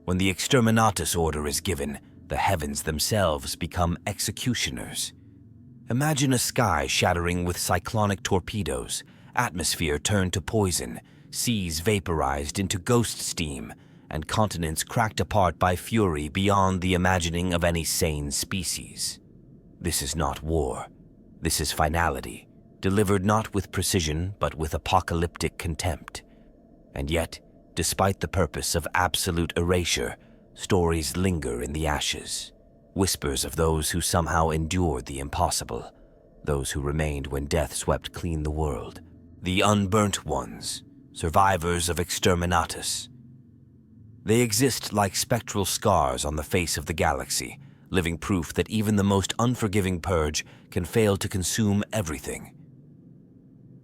When the Exterminatus order is given, the heavens themselves become executioners. Imagine a sky shattering with cyclonic torpedoes, atmosphere turned to poison, seas vaporized into ghost steam, and continents cracked apart by fury beyond the imagining of any sane species. This is not war. This is finality, delivered not with precision but with apocalyptic contempt. And yet, despite the purpose of absolute erasure, stories linger in the ashes, whispers of those who somehow endured the impossible, those who remained when death swept clean the world, the unburnt ones, survivors of Exterminatus. They exist like spectral scars on the face of the galaxy, living proof that even the most unforgiving purge can fail to consume everything.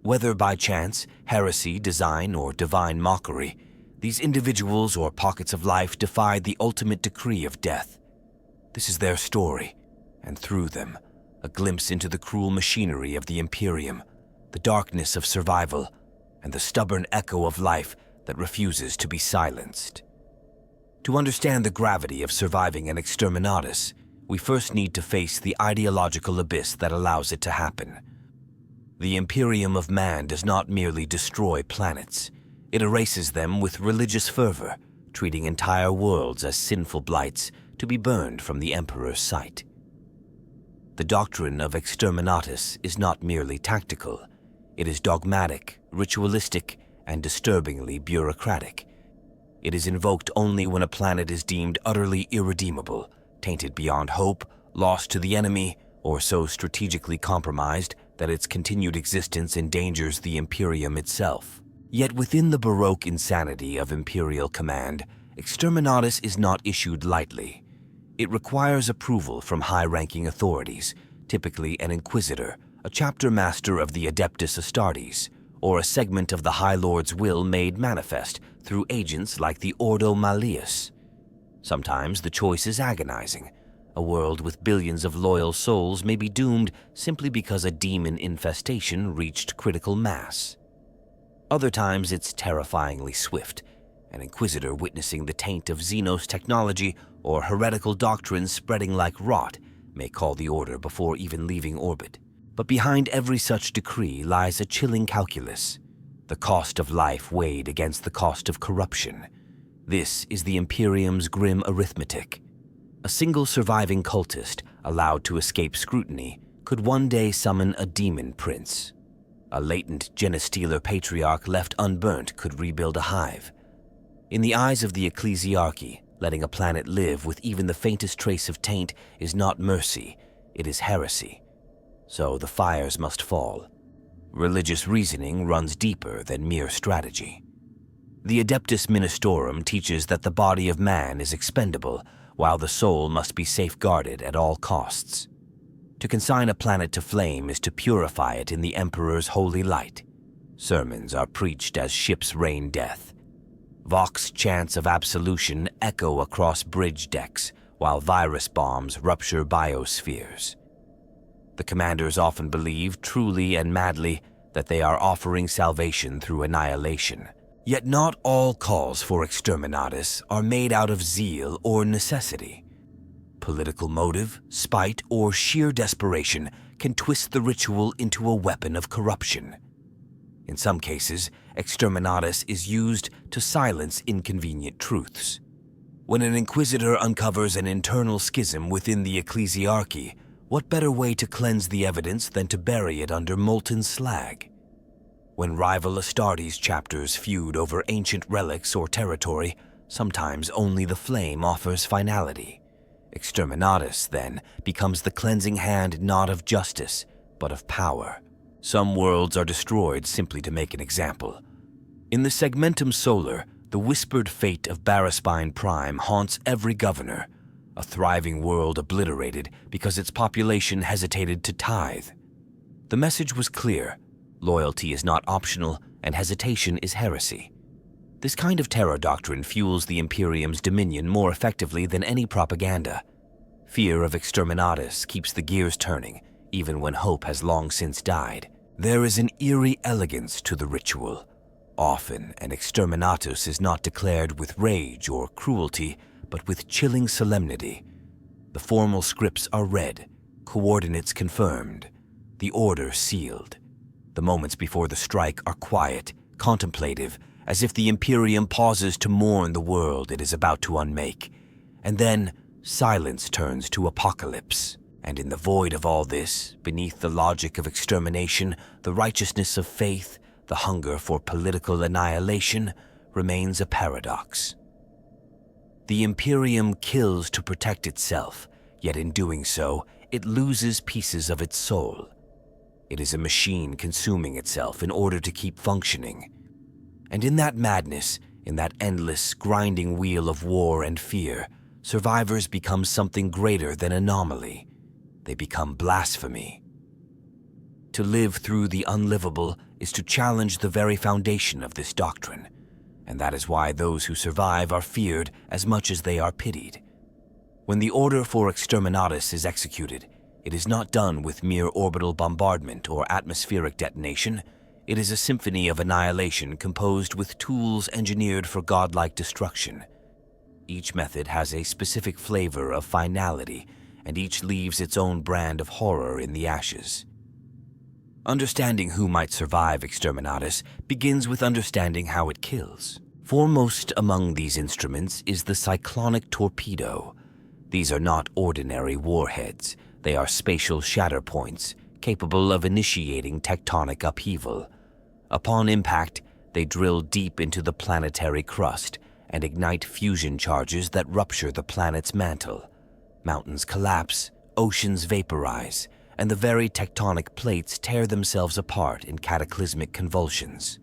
Whether by chance, heresy, design, or divine mockery, these individuals or pockets of life defied the ultimate decree of death. This is their story, and through them, a glimpse into the cruel machinery of the Imperium, the darkness of survival, and the stubborn echo of life that refuses to be silenced. To understand the gravity of surviving an Exterminatus, we first need to face the ideological abyss that allows it to happen. The Imperium of Man does not merely destroy planets. It erases them with religious fervor, treating entire worlds as sinful blights to be burned from the Emperor's sight. The doctrine of Exterminatus is not merely tactical. It is dogmatic, ritualistic, and disturbingly bureaucratic. It is invoked only when a planet is deemed utterly irredeemable, tainted beyond hope, lost to the enemy, or so strategically compromised that its continued existence endangers the Imperium itself. Yet within the Baroque insanity of Imperial command, Exterminatus is not issued lightly. It requires approval from high-ranking authorities, typically an inquisitor, a chapter master of the Adeptus Astartes, or a segment of the High Lord's will made manifest through agents like the Ordo Malleus. Sometimes the choice is agonizing. A world with billions of loyal souls may be doomed simply because a demon infestation reached critical mass. Other times it's terrifyingly swift, an inquisitor witnessing the taint of Xenos technology or heretical doctrines spreading like rot may call the order before even leaving orbit. But behind every such decree lies a chilling calculus, the cost of life weighed against the cost of corruption. This is the Imperium's grim arithmetic. A single surviving cultist, allowed to escape scrutiny, could one day summon a demon prince. A latent genestealer patriarch left unburnt could rebuild a hive. In the eyes of the ecclesiarchy, letting a planet live with even the faintest trace of taint is not mercy, it is heresy. So the fires must fall. Religious reasoning runs deeper than mere strategy. The Adeptus Ministorum teaches that the body of man is expendable, while the soul must be safeguarded at all costs. To consign a planet to flame is to purify it in the Emperor's holy light. Sermons are preached as ships rain death. Vox chants of absolution echo across bridge decks, while virus bombs rupture biospheres. The commanders often believe, truly and madly, that they are offering salvation through annihilation. Yet not all calls for Exterminatus are made out of zeal or necessity. Political motive, spite, or sheer desperation can twist the ritual into a weapon of corruption. In some cases, Exterminatus is used to silence inconvenient truths. When an inquisitor uncovers an internal schism within the ecclesiarchy, what better way to cleanse the evidence than to bury it under molten slag? When rival Astartes chapters feud over ancient relics or territory, sometimes only the flame offers finality. Exterminatus, then, becomes the cleansing hand not of justice, but of power. Some worlds are destroyed simply to make an example. In the Segmentum Solar, the whispered fate of Baraspine Prime haunts every governor, a thriving world obliterated because its population hesitated to tithe. The message was clear: loyalty is not optional, and hesitation is heresy. This kind of terror doctrine fuels the Imperium's dominion more effectively than any propaganda. Fear of Exterminatus keeps the gears turning, even when hope has long since died. There is an eerie elegance to the ritual. Often, an Exterminatus is not declared with rage or cruelty, but with chilling solemnity. The formal scripts are read, coordinates confirmed, the order sealed. The moments before the strike are quiet, contemplative, as if the Imperium pauses to mourn the world it is about to unmake. And then silence turns to apocalypse. And in the void of all this, beneath the logic of extermination, the righteousness of faith, the hunger for political annihilation, remains a paradox. The Imperium kills to protect itself, yet in doing so, it loses pieces of its soul. It is a machine consuming itself in order to keep functioning. And in that madness, in that endless, grinding wheel of war and fear, survivors become something greater than anomaly. They become blasphemy. To live through the unlivable is to challenge the very foundation of this doctrine, and that is why those who survive are feared as much as they are pitied. When the order for Exterminatus is executed, it is not done with mere orbital bombardment or atmospheric detonation. It is a symphony of annihilation composed with tools engineered for godlike destruction. Each method has a specific flavor of finality, and each leaves its own brand of horror in the ashes. Understanding who might survive Exterminatus begins with understanding how it kills. Foremost among these instruments is the cyclonic torpedo. These are not ordinary warheads. They are spatial shatter points, capable of initiating tectonic upheaval. Upon impact, they drill deep into the planetary crust and ignite fusion charges that rupture the planet's mantle. Mountains collapse, oceans vaporize, and the very tectonic plates tear themselves apart in cataclysmic convulsions.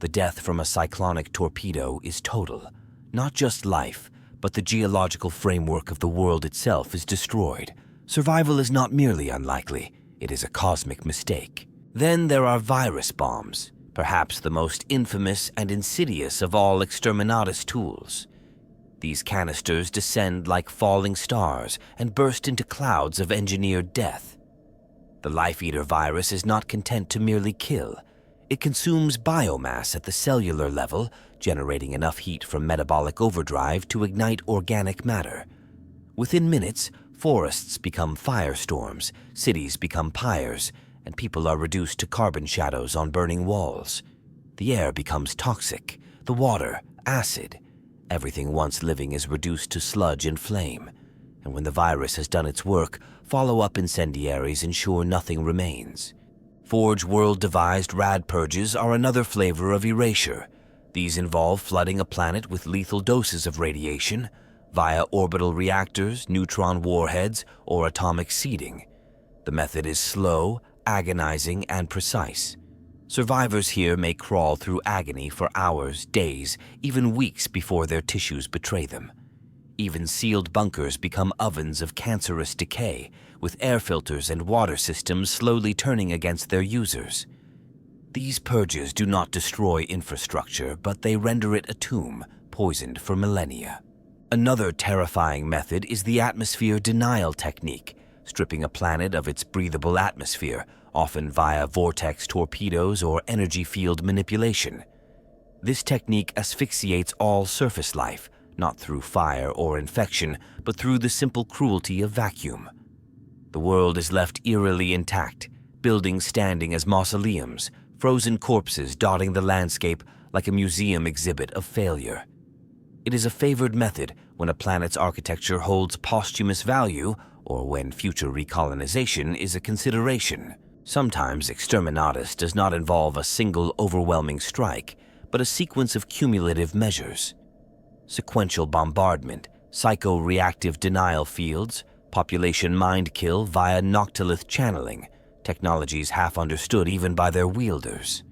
The death from a cyclonic torpedo is total. Not just life, but the geological framework of the world itself is destroyed. Survival is not merely unlikely, it is a cosmic mistake. Then there are virus bombs, perhaps the most infamous and insidious of all Exterminatus tools. These canisters descend like falling stars and burst into clouds of engineered death. The Life-Eater virus is not content to merely kill. It consumes biomass at the cellular level, generating enough heat from metabolic overdrive to ignite organic matter. Within minutes, forests become firestorms, cities become pyres, and people are reduced to carbon shadows on burning walls. The air becomes toxic, the water, acid. Everything once living is reduced to sludge and flame. And when the virus has done its work, follow-up incendiaries ensure nothing remains. Forge World-devised rad purges are another flavor of erasure. These involve flooding a planet with lethal doses of radiation, via orbital reactors, neutron warheads, or atomic seeding. The method is slow, agonizing, and precise. Survivors here may crawl through agony for hours, days, even weeks before their tissues betray them. Even sealed bunkers become ovens of cancerous decay, with air filters and water systems slowly turning against their users. These purges do not destroy infrastructure, but they render it a tomb, poisoned for millennia. Another terrifying method is the atmosphere denial technique, stripping a planet of its breathable atmosphere, often via vortex torpedoes or energy field manipulation. This technique asphyxiates all surface life, not through fire or infection, but through the simple cruelty of vacuum. The world is left eerily intact, buildings standing as mausoleums, frozen corpses dotting the landscape like a museum exhibit of failure. It is a favored method when a planet's architecture holds posthumous value or when future recolonization is a consideration. Sometimes Exterminatus does not involve a single overwhelming strike, but a sequence of cumulative measures. Sequential bombardment, psycho-reactive denial fields, population mind kill via noctilith channeling, technologies half understood even by their wielders.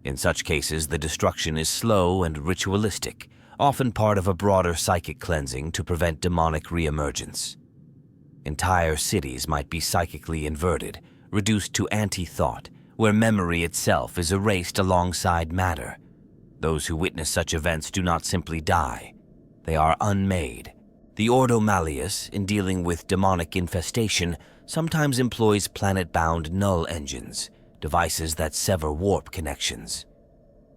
In such cases, the destruction is slow and ritualistic, often part of a broader psychic cleansing to prevent demonic reemergence. Entire cities might be psychically inverted, reduced to anti-thought, where memory itself is erased alongside matter. Those who witness such events do not simply die. They are unmade. The Ordo Malleus, in dealing with demonic infestation, sometimes employs planet-bound null engines, devices that sever warp connections.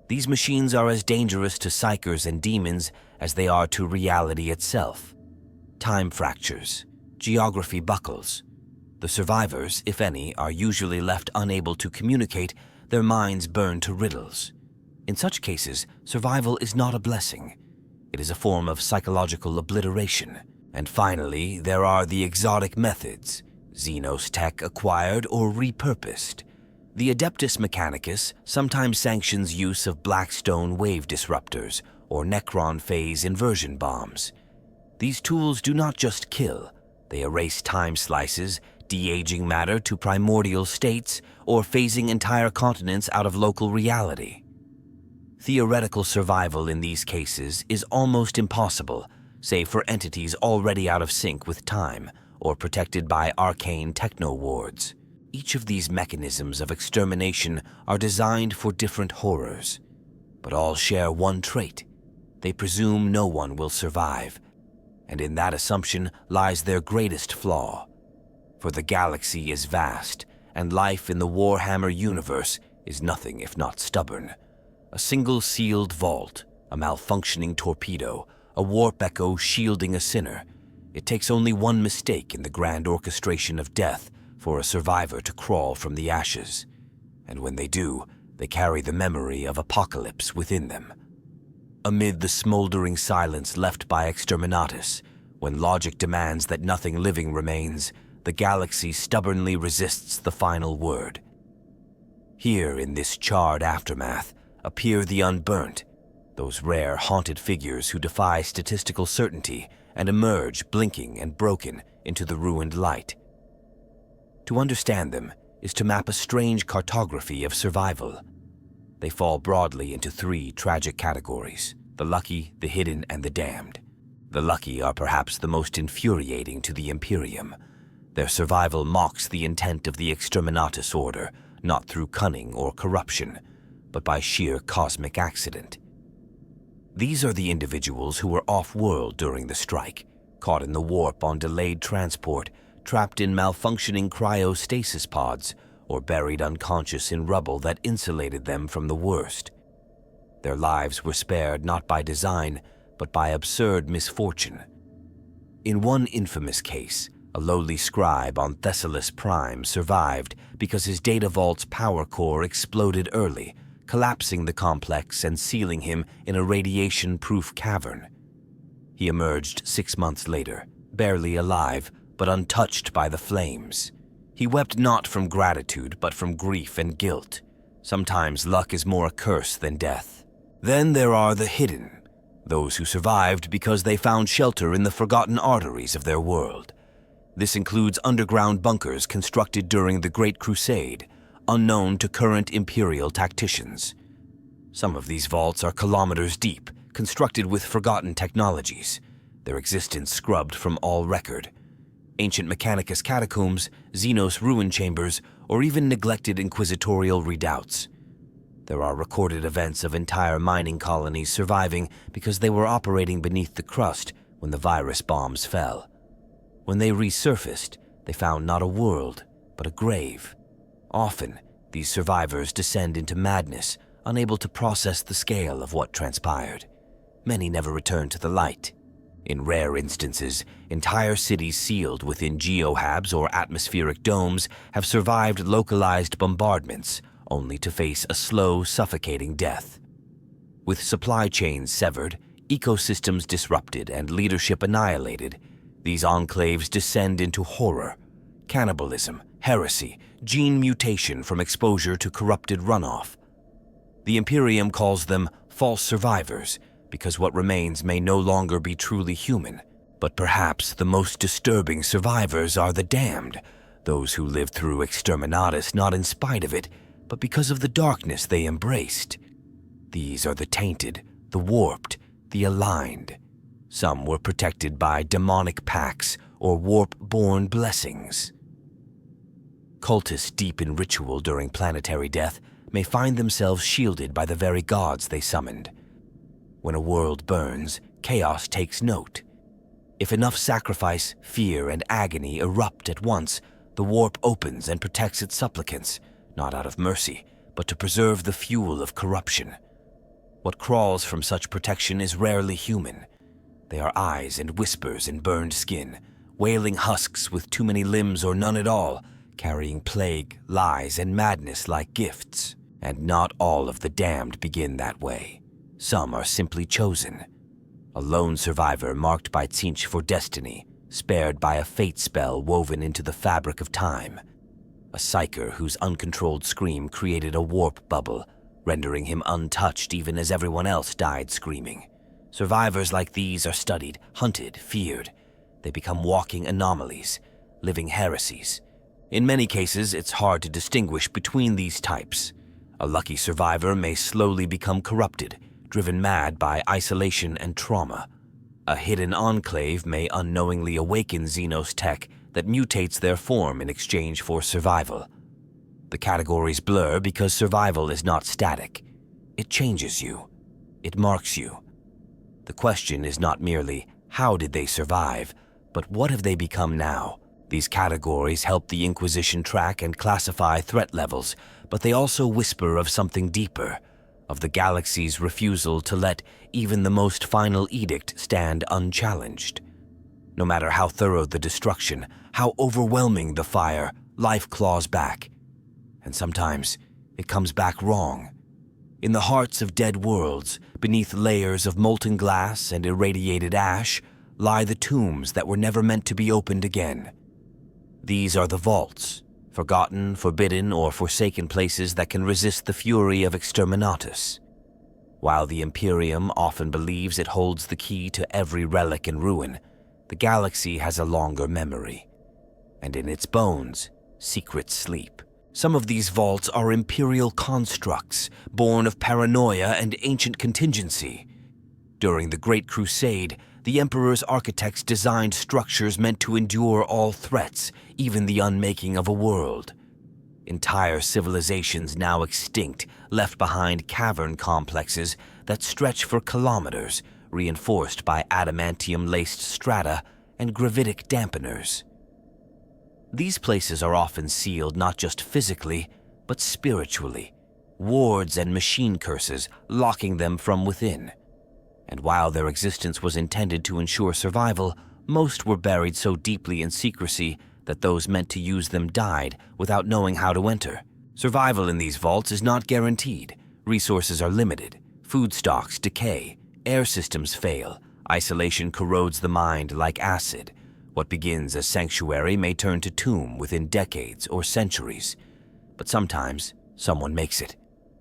These machines are as dangerous to psychers and demons as they are to reality itself. Time fractures, geography buckles. The survivors, if any, are usually left unable to communicate, their minds burned to riddles. In such cases, survival is not a blessing. It is a form of psychological obliteration. And finally, there are the exotic methods, Xenos tech acquired or repurposed. The Adeptus Mechanicus sometimes sanctions use of Blackstone wave disruptors or Necron phase inversion bombs. These tools do not just kill, they erase time slices, de-aging matter to primordial states, or phasing entire continents out of local reality. Theoretical survival in these cases is almost impossible, save for entities already out of sync with time or protected by arcane techno-wards. Each of these mechanisms of extermination are designed for different horrors, but all share one trait. They presume no one will survive, and in that assumption lies their greatest flaw. For the galaxy is vast, and life in the Warhammer universe is nothing if not stubborn. A single sealed vault, a malfunctioning torpedo, a warp echo shielding a sinner. It takes only one mistake in the grand orchestration of death for a survivor to crawl from the ashes. And when they do, they carry the memory of apocalypse within them. Amid the smoldering silence left by Exterminatus, when logic demands that nothing living remains, the galaxy stubbornly resists the final word. Here in this charred aftermath appear the Unburnt, those rare haunted figures who defy statistical certainty and emerge blinking and broken into the ruined light. To understand them is to map a strange cartography of survival. They fall broadly into three tragic categories: the lucky, the hidden, and the damned. The lucky are perhaps the most infuriating to the Imperium. Their survival mocks the intent of the Exterminatus order, not through cunning or corruption, but by sheer cosmic accident. These are the individuals who were off-world during the strike, caught in the warp on delayed transport, trapped in malfunctioning cryostasis pods, or buried unconscious in rubble that insulated them from the worst. Their lives were spared not by design, but by absurd misfortune. In one infamous case, a lowly scribe on Thessalis Prime survived because his data vault's power core exploded early, collapsing the complex and sealing him in a radiation-proof cavern. He emerged 6 months later, barely alive, but untouched by the flames. He wept not from gratitude, but from grief and guilt. Sometimes luck is more a curse than death. Then there are the hidden, those who survived because they found shelter in the forgotten arteries of their world. This includes underground bunkers constructed during the Great Crusade, unknown to current Imperial tacticians. Some of these vaults are kilometers deep, constructed with forgotten technologies, their existence scrubbed from all record. Ancient Mechanicus catacombs, Xenos ruin chambers, or even neglected inquisitorial redoubts. There are recorded events of entire mining colonies surviving because they were operating beneath the crust when the virus bombs fell. When they resurfaced, they found not a world, but a grave. Often, these survivors descend into madness, unable to process the scale of what transpired. Many never return to the light. In rare instances, entire cities sealed within geohabs or atmospheric domes have survived localized bombardments, only to face a slow, suffocating death. With supply chains severed, ecosystems disrupted, and leadership annihilated, these enclaves descend into horror, cannibalism, heresy, gene mutation from exposure to corrupted runoff. The Imperium calls them false survivors because what remains may no longer be truly human. But perhaps the most disturbing survivors are the damned, those who lived through Exterminatus not in spite of it, but because of the darkness they embraced. These are the tainted, the warped, the aligned. Some were protected by demonic pacts or warp-born blessings. Cultists deep in ritual during planetary death may find themselves shielded by the very gods they summoned. When a world burns, chaos takes note. If enough sacrifice, fear, and agony erupt at once, the warp opens and protects its supplicants, not out of mercy, but to preserve the fuel of corruption. What crawls from such protection is rarely human. They are eyes and whispers in burned skin, wailing husks with too many limbs or none at all, carrying plague, lies, and madness like gifts. And not all of the damned begin that way. Some are simply chosen. A lone survivor marked by Tzeentch for destiny, spared by a fate spell woven into the fabric of time. A psyker whose uncontrolled scream created a warp bubble, rendering him untouched even as everyone else died screaming. Survivors like these are studied, hunted, feared. They become walking anomalies, living heresies. In many cases, it's hard to distinguish between these types. A lucky survivor may slowly become corrupted, driven mad by isolation and trauma. A hidden enclave may unknowingly awaken Xenos tech that mutates their form in exchange for survival. The categories blur because survival is not static. It changes you. It marks you. The question is not merely, how did they survive, but what have they become now? These categories help the Inquisition track and classify threat levels, but they also whisper of something deeper, of the galaxy's refusal to let even the most final edict stand unchallenged. No matter how thorough the destruction, how overwhelming the fire, life claws back. And sometimes it comes back wrong. In the hearts of dead worlds, beneath layers of molten glass and irradiated ash, lie the tombs that were never meant to be opened again. These are the vaults, forgotten, forbidden, or forsaken places that can resist the fury of Exterminatus. While the Imperium often believes it holds the key to every relic and ruin, the galaxy has a longer memory. And in its bones, secrets sleep. Some of these vaults are imperial constructs, born of paranoia and ancient contingency. During the Great Crusade, the Emperor's architects designed structures meant to endure all threats, even the unmaking of a world. Entire civilizations now extinct, left behind cavern complexes that stretch for kilometers, reinforced by adamantium-laced strata and gravitic dampeners. These places are often sealed not just physically, but spiritually, wards and machine curses locking them from within. And while their existence was intended to ensure survival, most were buried so deeply in secrecy that those meant to use them died without knowing how to enter. Survival in these vaults is not guaranteed. Resources are limited, food stocks decay, air systems fail, isolation corrodes the mind like acid. What begins as sanctuary may turn to tomb within decades or centuries. But sometimes, someone makes it.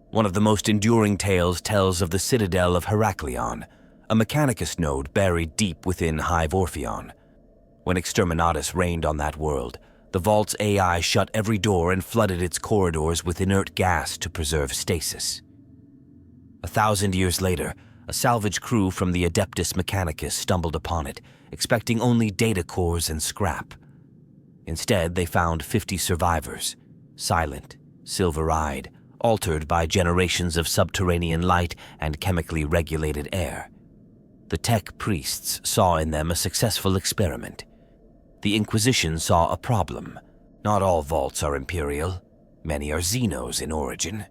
One of the most enduring tales tells of the citadel of Heraklion, a Mechanicus node buried deep within Hive Orpheon. When Exterminatus reigned on that world, the vault's AI shut every door and flooded its corridors with inert gas to preserve stasis. 1,000 years later, a salvage crew from the Adeptus Mechanicus stumbled upon it, expecting only data cores and scrap. Instead, they found 50 survivors, silent, silver-eyed, altered by generations of subterranean light and chemically regulated air. The tech priests saw in them a successful experiment. The Inquisition saw a problem. Not all vaults are imperial. Many are Xenos in origin.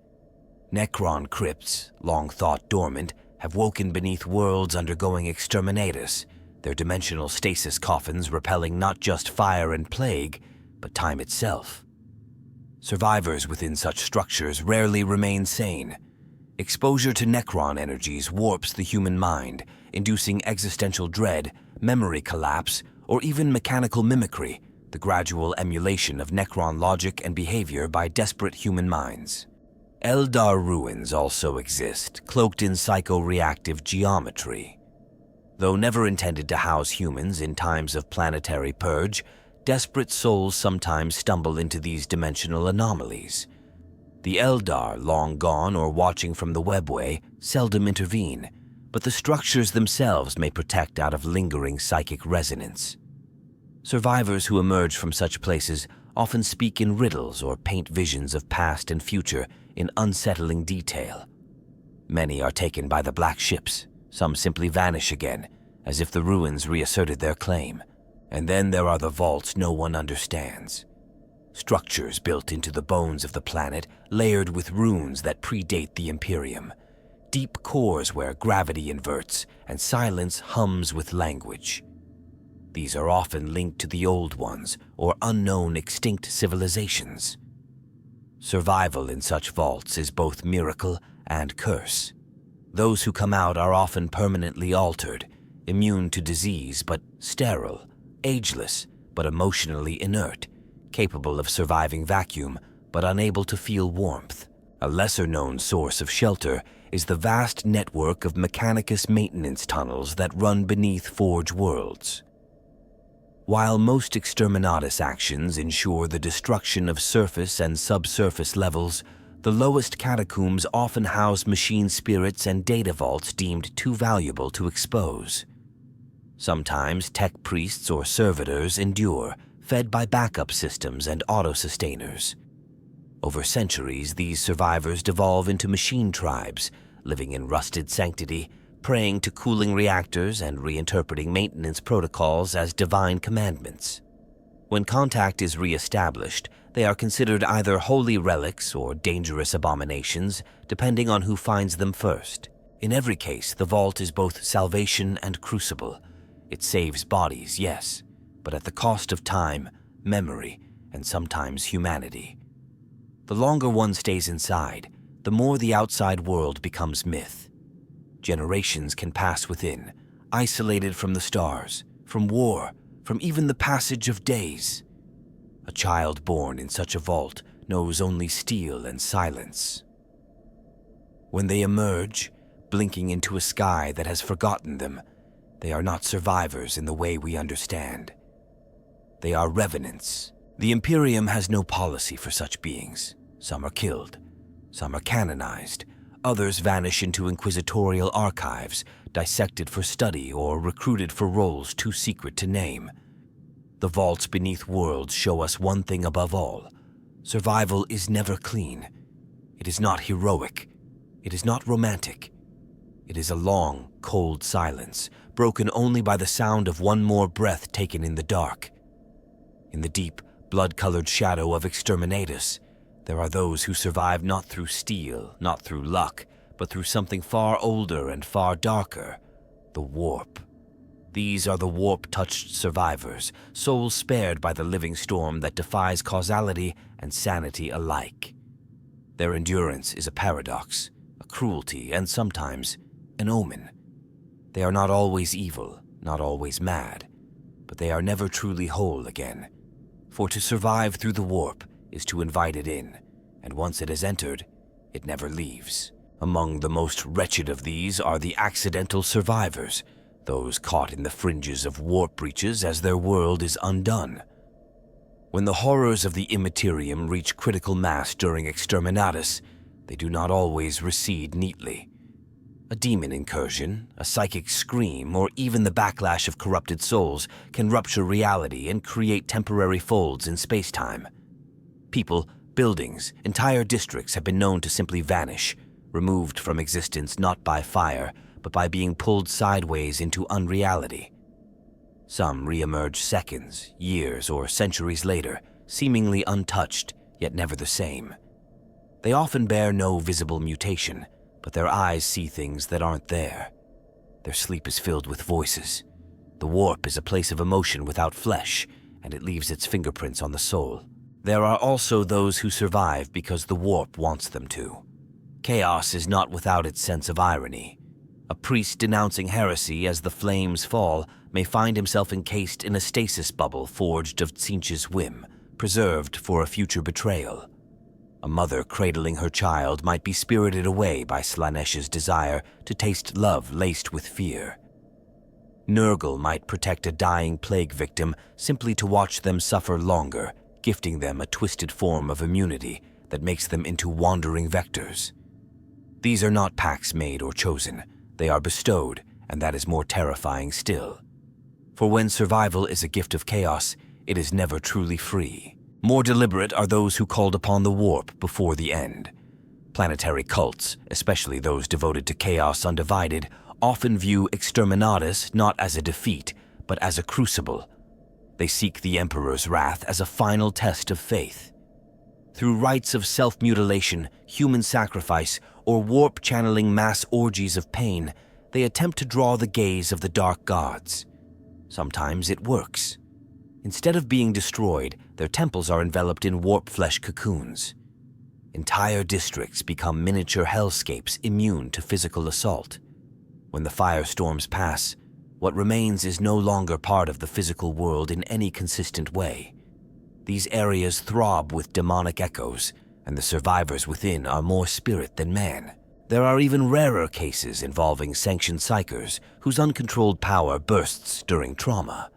Necron crypts, long thought dormant, have woken beneath worlds undergoing Exterminatus, their dimensional stasis coffins repelling not just fire and plague, but time itself. Survivors within such structures rarely remain sane. Exposure to Necron energies warps the human mind, inducing existential dread, memory collapse, or even mechanical mimicry, the gradual emulation of Necron logic and behavior by desperate human minds. Eldar ruins also exist, cloaked in psychoreactive geometry. Though never intended to house humans in times of planetary purge, desperate souls sometimes stumble into these dimensional anomalies. The Eldar, long gone or watching from the webway, seldom intervene, but the structures themselves may protect out of lingering psychic resonance. Survivors who emerge from such places often speak in riddles or paint visions of past and future in unsettling detail. Many are taken by the black ships, some simply vanish again, as if the ruins reasserted their claim. And then there are the vaults no one understands. Structures built into the bones of the planet, layered with runes that predate the Imperium. deep cores where gravity inverts and silence hums with language. These are often linked to the old ones or unknown extinct civilizations. Survival in such vaults is both miracle and curse. Those who come out are often permanently altered, immune to disease but sterile, ageless but emotionally inert, capable of surviving vacuum but unable to feel warmth. A lesser-known source of shelter is the vast network of Mechanicus maintenance tunnels that run beneath Forge worlds. While most Exterminatus actions ensure the destruction of surface and subsurface levels, the lowest catacombs often house machine spirits and data vaults deemed too valuable to expose. Sometimes tech priests or servitors endure, fed by backup systems and auto-sustainers. Over centuries, these survivors devolve into machine tribes, living in rusted sanctity, praying to cooling reactors and reinterpreting maintenance protocols as divine commandments. When contact is re-established, they are considered either holy relics or dangerous abominations, depending on who finds them first. In every case, the vault is both salvation and crucible. It saves bodies, yes, but at the cost of time, memory, and sometimes humanity. The longer one stays inside, the more the outside world becomes myth. Generations can pass within, isolated from the stars, from war, from even the passage of days. A child born in such a vault knows only steel and silence. When they emerge, blinking into a sky that has forgotten them, they are not survivors in the way we understand. They are revenants. The Imperium has no policy for such beings. Some are killed, some are canonized, others vanish into inquisitorial archives, dissected for study or recruited for roles too secret to name. The vaults beneath worlds show us one thing above all. Survival is never clean. It is not heroic. It is not romantic. It is a long, cold silence, broken only by the sound of one more breath taken in the dark. In the deep, blood-colored shadow of Exterminatus, there are those who survive not through steel, not through luck, but through something far older and far darker, the warp. These are the warp-touched survivors, souls spared by the living storm that defies causality and sanity alike. Their endurance is a paradox, a cruelty, and sometimes an omen. They are not always evil, not always mad, but they are never truly whole again. For to survive through the warp is to invite it in, and once it has entered, it never leaves. Among the most wretched of these are the accidental survivors, those caught in the fringes of warp breaches as their world is undone. When the horrors of the immaterium reach critical mass during Exterminatus, they do not always recede neatly. A demon incursion, a psychic scream, or even the backlash of corrupted souls can rupture reality and create temporary folds in spacetime. People, buildings, entire districts have been known to simply vanish, removed from existence not by fire, but by being pulled sideways into unreality. Some re-emerge seconds, years, or centuries later, seemingly untouched, yet never the same. They often bear no visible mutation, but their eyes see things that aren't there. Their sleep is filled with voices. The warp is a place of emotion without flesh, and it leaves its fingerprints on the soul. There are also those who survive because the warp wants them to. Chaos is not without its sense of irony. A priest denouncing heresy as the flames fall may find himself encased in a stasis bubble forged of Tzeentch's whim, preserved for a future betrayal. A mother cradling her child might be spirited away by Slaaneish's desire to taste love laced with fear. Nurgle might protect a dying plague victim simply to watch them suffer longer, gifting them a twisted form of immunity that makes them into wandering vectors. These are not pacts made or chosen. They are bestowed, and that is more terrifying still. For when survival is a gift of chaos, it is never truly free. More deliberate are those who called upon the warp before the end. Planetary cults, especially those devoted to chaos undivided, often view Exterminatus not as a defeat, but as a crucible. They seek the Emperor's wrath as a final test of faith. Through rites of self-mutilation, human sacrifice, or warp-channeling mass orgies of pain, they attempt to draw the gaze of the dark gods. Sometimes it works. Instead of being destroyed, their temples are enveloped in warp-flesh cocoons. Entire districts become miniature hellscapes immune to physical assault. When the firestorms pass, what remains is no longer part of the physical world in any consistent way. These areas throb with demonic echoes, and the survivors within are more spirit than man. There are even rarer cases involving sanctioned psychers whose uncontrolled power bursts during trauma.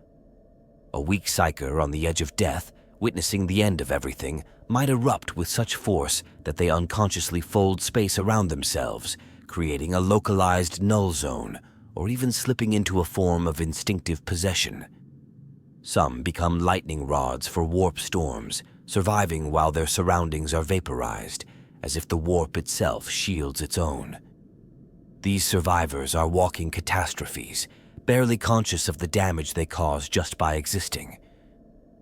A weak psyker on the edge of death, witnessing the end of everything, might erupt with such force that they unconsciously fold space around themselves, creating a localized null zone, or even slipping into a form of instinctive possession. Some become lightning rods for warp storms, surviving while their surroundings are vaporized, as if the warp itself shields its own. These survivors are walking catastrophes, barely conscious of the damage they cause just by existing.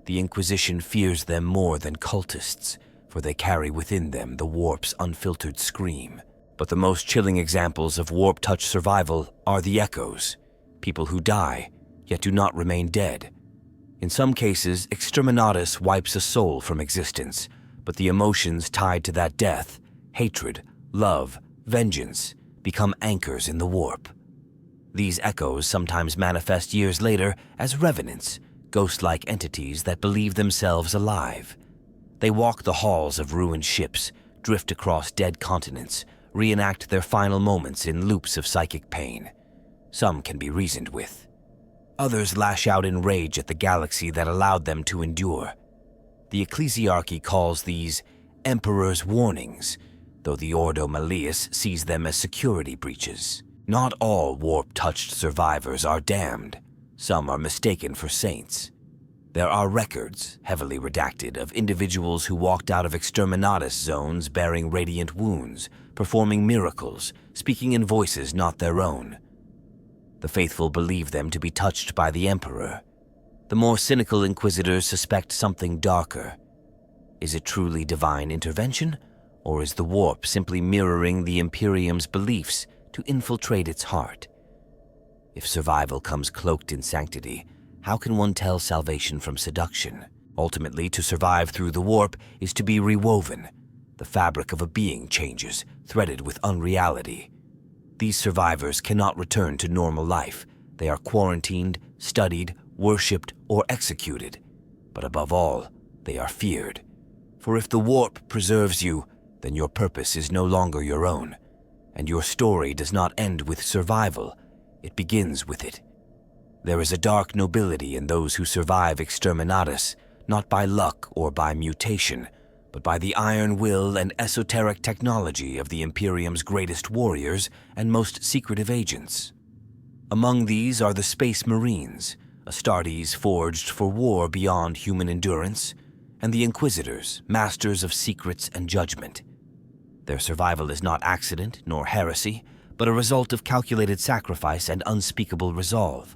The Inquisition fears them more than cultists, for they carry within them the warp's unfiltered scream. But the most chilling examples of warp-touch survival are the echoes, people who die, yet do not remain dead. In some cases, Exterminatus wipes a soul from existence, but the emotions tied to that death, hatred, love, vengeance, become anchors in the warp. These echoes sometimes manifest years later as revenants, ghost-like entities that believe themselves alive. They walk the halls of ruined ships, drift across dead continents, reenact their final moments in loops of psychic pain. Some can be reasoned with. Others lash out in rage at the galaxy that allowed them to endure. The ecclesiarchy calls these Emperor's warnings, though the Ordo Malleus sees them as security breaches. Not all warp-touched survivors are damned. Some are mistaken for saints. There are records, heavily redacted, of individuals who walked out of Exterminatus zones bearing radiant wounds, performing miracles, speaking in voices not their own. The faithful believe them to be touched by the Emperor. The more cynical inquisitors suspect something darker. Is it truly divine intervention, or is the warp simply mirroring the Imperium's beliefs to infiltrate its heart? If survival comes cloaked in sanctity, how can one tell salvation from seduction? Ultimately, to survive through the warp is to be rewoven. The fabric of a being changes, threaded with unreality. These survivors cannot return to normal life. They are quarantined, studied, worshipped, or executed. But above all, they are feared. For if the warp preserves you, then your purpose is no longer your own, and your story does not end with survival, it begins with it. There is a dark nobility in those who survive Exterminatus, not by luck or by mutation, but by the iron will and esoteric technology of the Imperium's greatest warriors and most secretive agents. Among these are the Space Marines, Astartes forged for war beyond human endurance, and the Inquisitors, masters of secrets and judgment. Their survival is not accident nor heresy, but a result of calculated sacrifice and unspeakable resolve.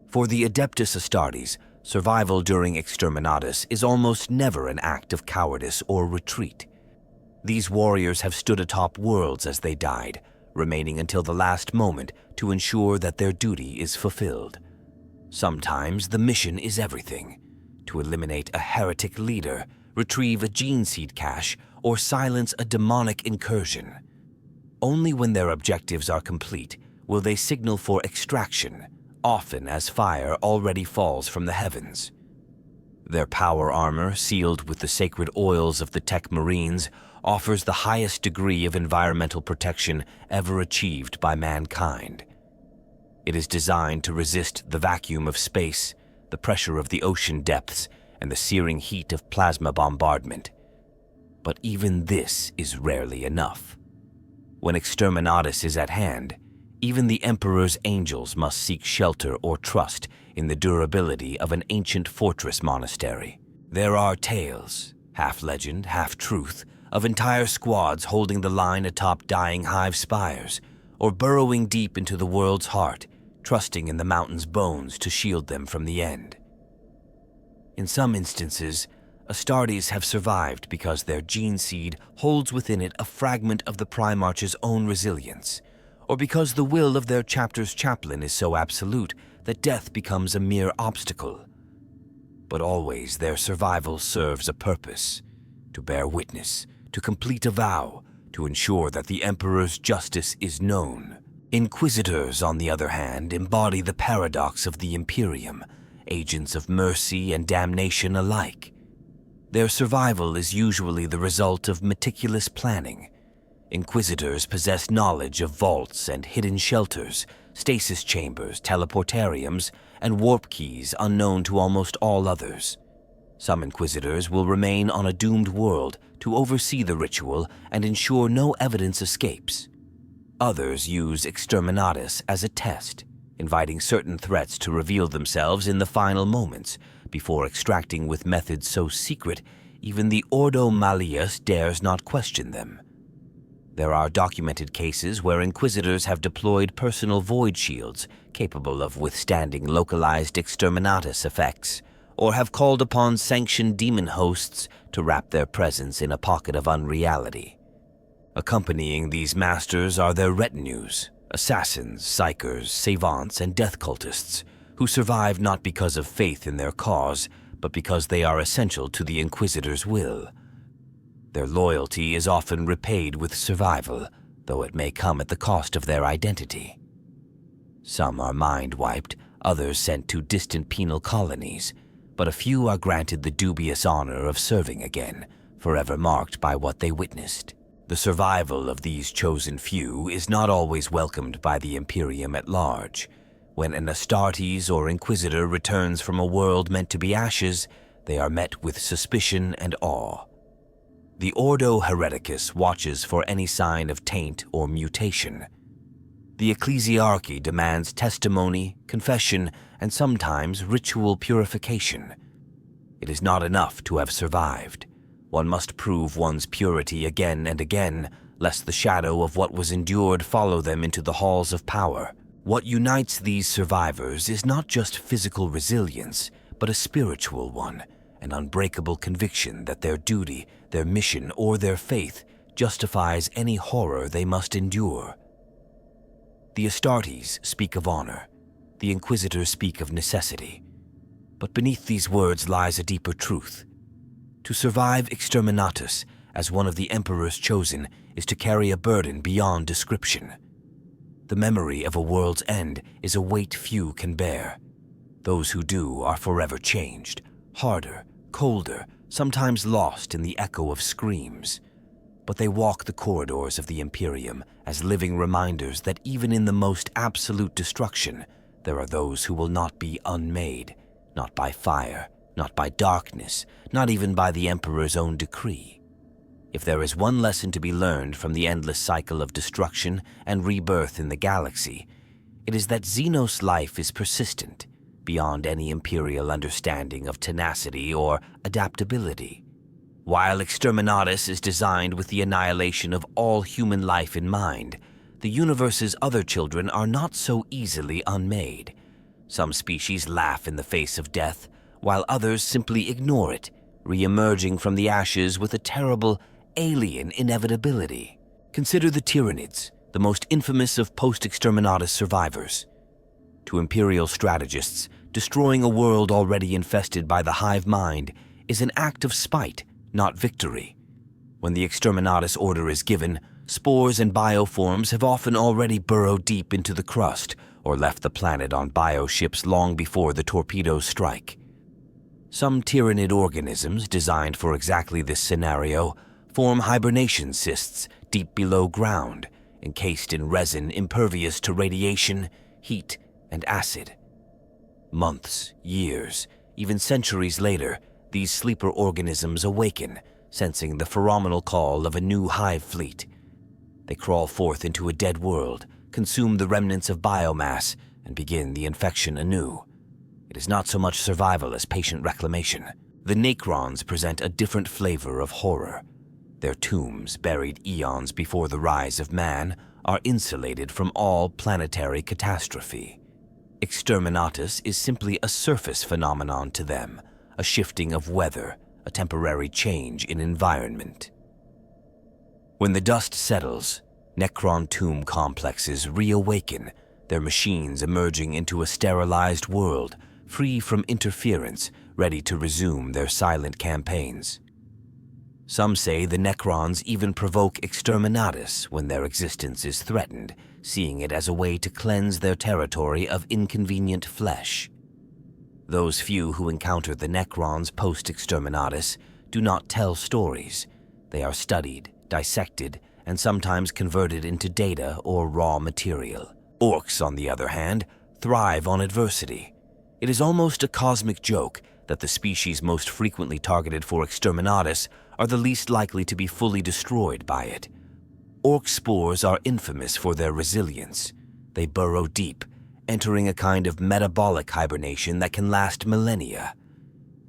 For the Adeptus Astartes, survival during Exterminatus is almost never an act of cowardice or retreat. These warriors have stood atop worlds as they died, remaining until the last moment to ensure that their duty is fulfilled. Sometimes the mission is everything: to eliminate a heretic leader, retrieve a gene seed cache, or silence a demonic incursion. Only when their objectives are complete will they signal for extraction, often as fire already falls from the heavens. Their power armor, sealed with the sacred oils of the Tech Marines, offers the highest degree of environmental protection ever achieved by mankind. It is designed to resist the vacuum of space, the pressure of the ocean depths, and the searing heat of plasma bombardment. But even this is rarely enough. When Exterminatus is at hand, even the Emperor's angels must seek shelter or trust in the durability of an ancient fortress monastery. There are tales, half legend, half truth, of entire squads holding the line atop dying hive spires, or burrowing deep into the world's heart, trusting in the mountain's bones to shield them from the end. In some instances, Astartes have survived because their gene seed holds within it a fragment of the Primarch's own resilience, or because the will of their chapter's chaplain is so absolute that death becomes a mere obstacle. But always their survival serves a purpose: to bear witness, to complete a vow, to ensure that the Emperor's justice is known. Inquisitors, on the other hand, embody the paradox of the Imperium, agents of mercy and damnation alike. Their survival is usually the result of meticulous planning. Inquisitors possess knowledge of vaults and hidden shelters, stasis chambers, teleportariums, and warp keys unknown to almost all others. Some Inquisitors will remain on a doomed world to oversee the ritual and ensure no evidence escapes. Others use Exterminatus as a test, inviting certain threats to reveal themselves in the final moments, before extracting with methods so secret even the Ordo Malleus dares not question them. There are documented cases where Inquisitors have deployed personal void shields capable of withstanding localized Exterminatus effects, or have called upon sanctioned demon hosts to wrap their presence in a pocket of unreality. Accompanying these masters are their retinues, assassins, psychers, savants, and death cultists, who survive not because of faith in their cause, but because they are essential to the Inquisitor's will. Their loyalty is often repaid with survival, though it may come at the cost of their identity. Some are mind-wiped, others sent to distant penal colonies, but a few are granted the dubious honor of serving again, forever marked by what they witnessed. The survival of these chosen few is not always welcomed by the Imperium at large. When an Astartes or Inquisitor returns from a world meant to be ashes, they are met with suspicion and awe. The Ordo Hereticus watches for any sign of taint or mutation. The ecclesiarchy demands testimony, confession, and sometimes ritual purification. It is not enough to have survived. One must prove one's purity again and again, lest the shadow of what was endured follow them into the halls of power. What unites these survivors is not just physical resilience, but a spiritual one, an unbreakable conviction that their duty, their mission, or their faith justifies any horror they must endure. The Astartes speak of honor. The Inquisitors speak of necessity. But beneath these words lies a deeper truth. To survive Exterminatus as one of the Emperor's chosen is to carry a burden beyond description. The memory of a world's end is a weight few can bear. Those who do are forever changed, harder, colder, sometimes lost in the echo of screams. But they walk the corridors of the Imperium as living reminders that even in the most absolute destruction, there are those who will not be unmade, not by fire, not by darkness, not even by the Emperor's own decree. If there is one lesson to be learned from the endless cycle of destruction and rebirth in the galaxy, it is that Xenos life is persistent, beyond any Imperial understanding of tenacity or adaptability. While Exterminatus is designed with the annihilation of all human life in mind, the universe's other children are not so easily unmade. Some species laugh in the face of death, while others simply ignore it, re-emerging from the ashes with a terrible, alien inevitability. Consider the Tyranids, the most infamous of post-Exterminatus survivors. To Imperial strategists, destroying a world already infested by the hive mind is an act of spite, not victory. When the Exterminatus order is given, spores and bioforms have often already burrowed deep into the crust or left the planet on bioships long before the torpedoes strike. Some Tyranid organisms designed for exactly this scenario form hibernation cysts deep below ground, encased in resin impervious to radiation, heat, and acid. Months, years, even centuries later, these sleeper organisms awaken, sensing the phenomenal call of a new hive fleet. They crawl forth into a dead world, consume the remnants of biomass, and begin the infection anew. It is not so much survival as patient reclamation. The Necrons present a different flavor of horror. Their tombs, buried eons before the rise of man, are insulated from all planetary catastrophe. Exterminatus is simply a surface phenomenon to them, a shifting of weather, a temporary change in environment. When the dust settles, Necron tomb complexes reawaken, their machines emerging into a sterilized world, free from interference, ready to resume their silent campaigns. Some say the Necrons even provoke Exterminatus when their existence is threatened, seeing it as a way to cleanse their territory of inconvenient flesh. Those few who encounter the Necrons post-Exterminatus do not tell stories. They are studied, dissected, and sometimes converted into data or raw material. Orcs, on the other hand, thrive on adversity. It is almost a cosmic joke that the species most frequently targeted for Exterminatus are the least likely to be fully destroyed by it. Orc spores are infamous for their resilience. They burrow deep, entering a kind of metabolic hibernation that can last millennia.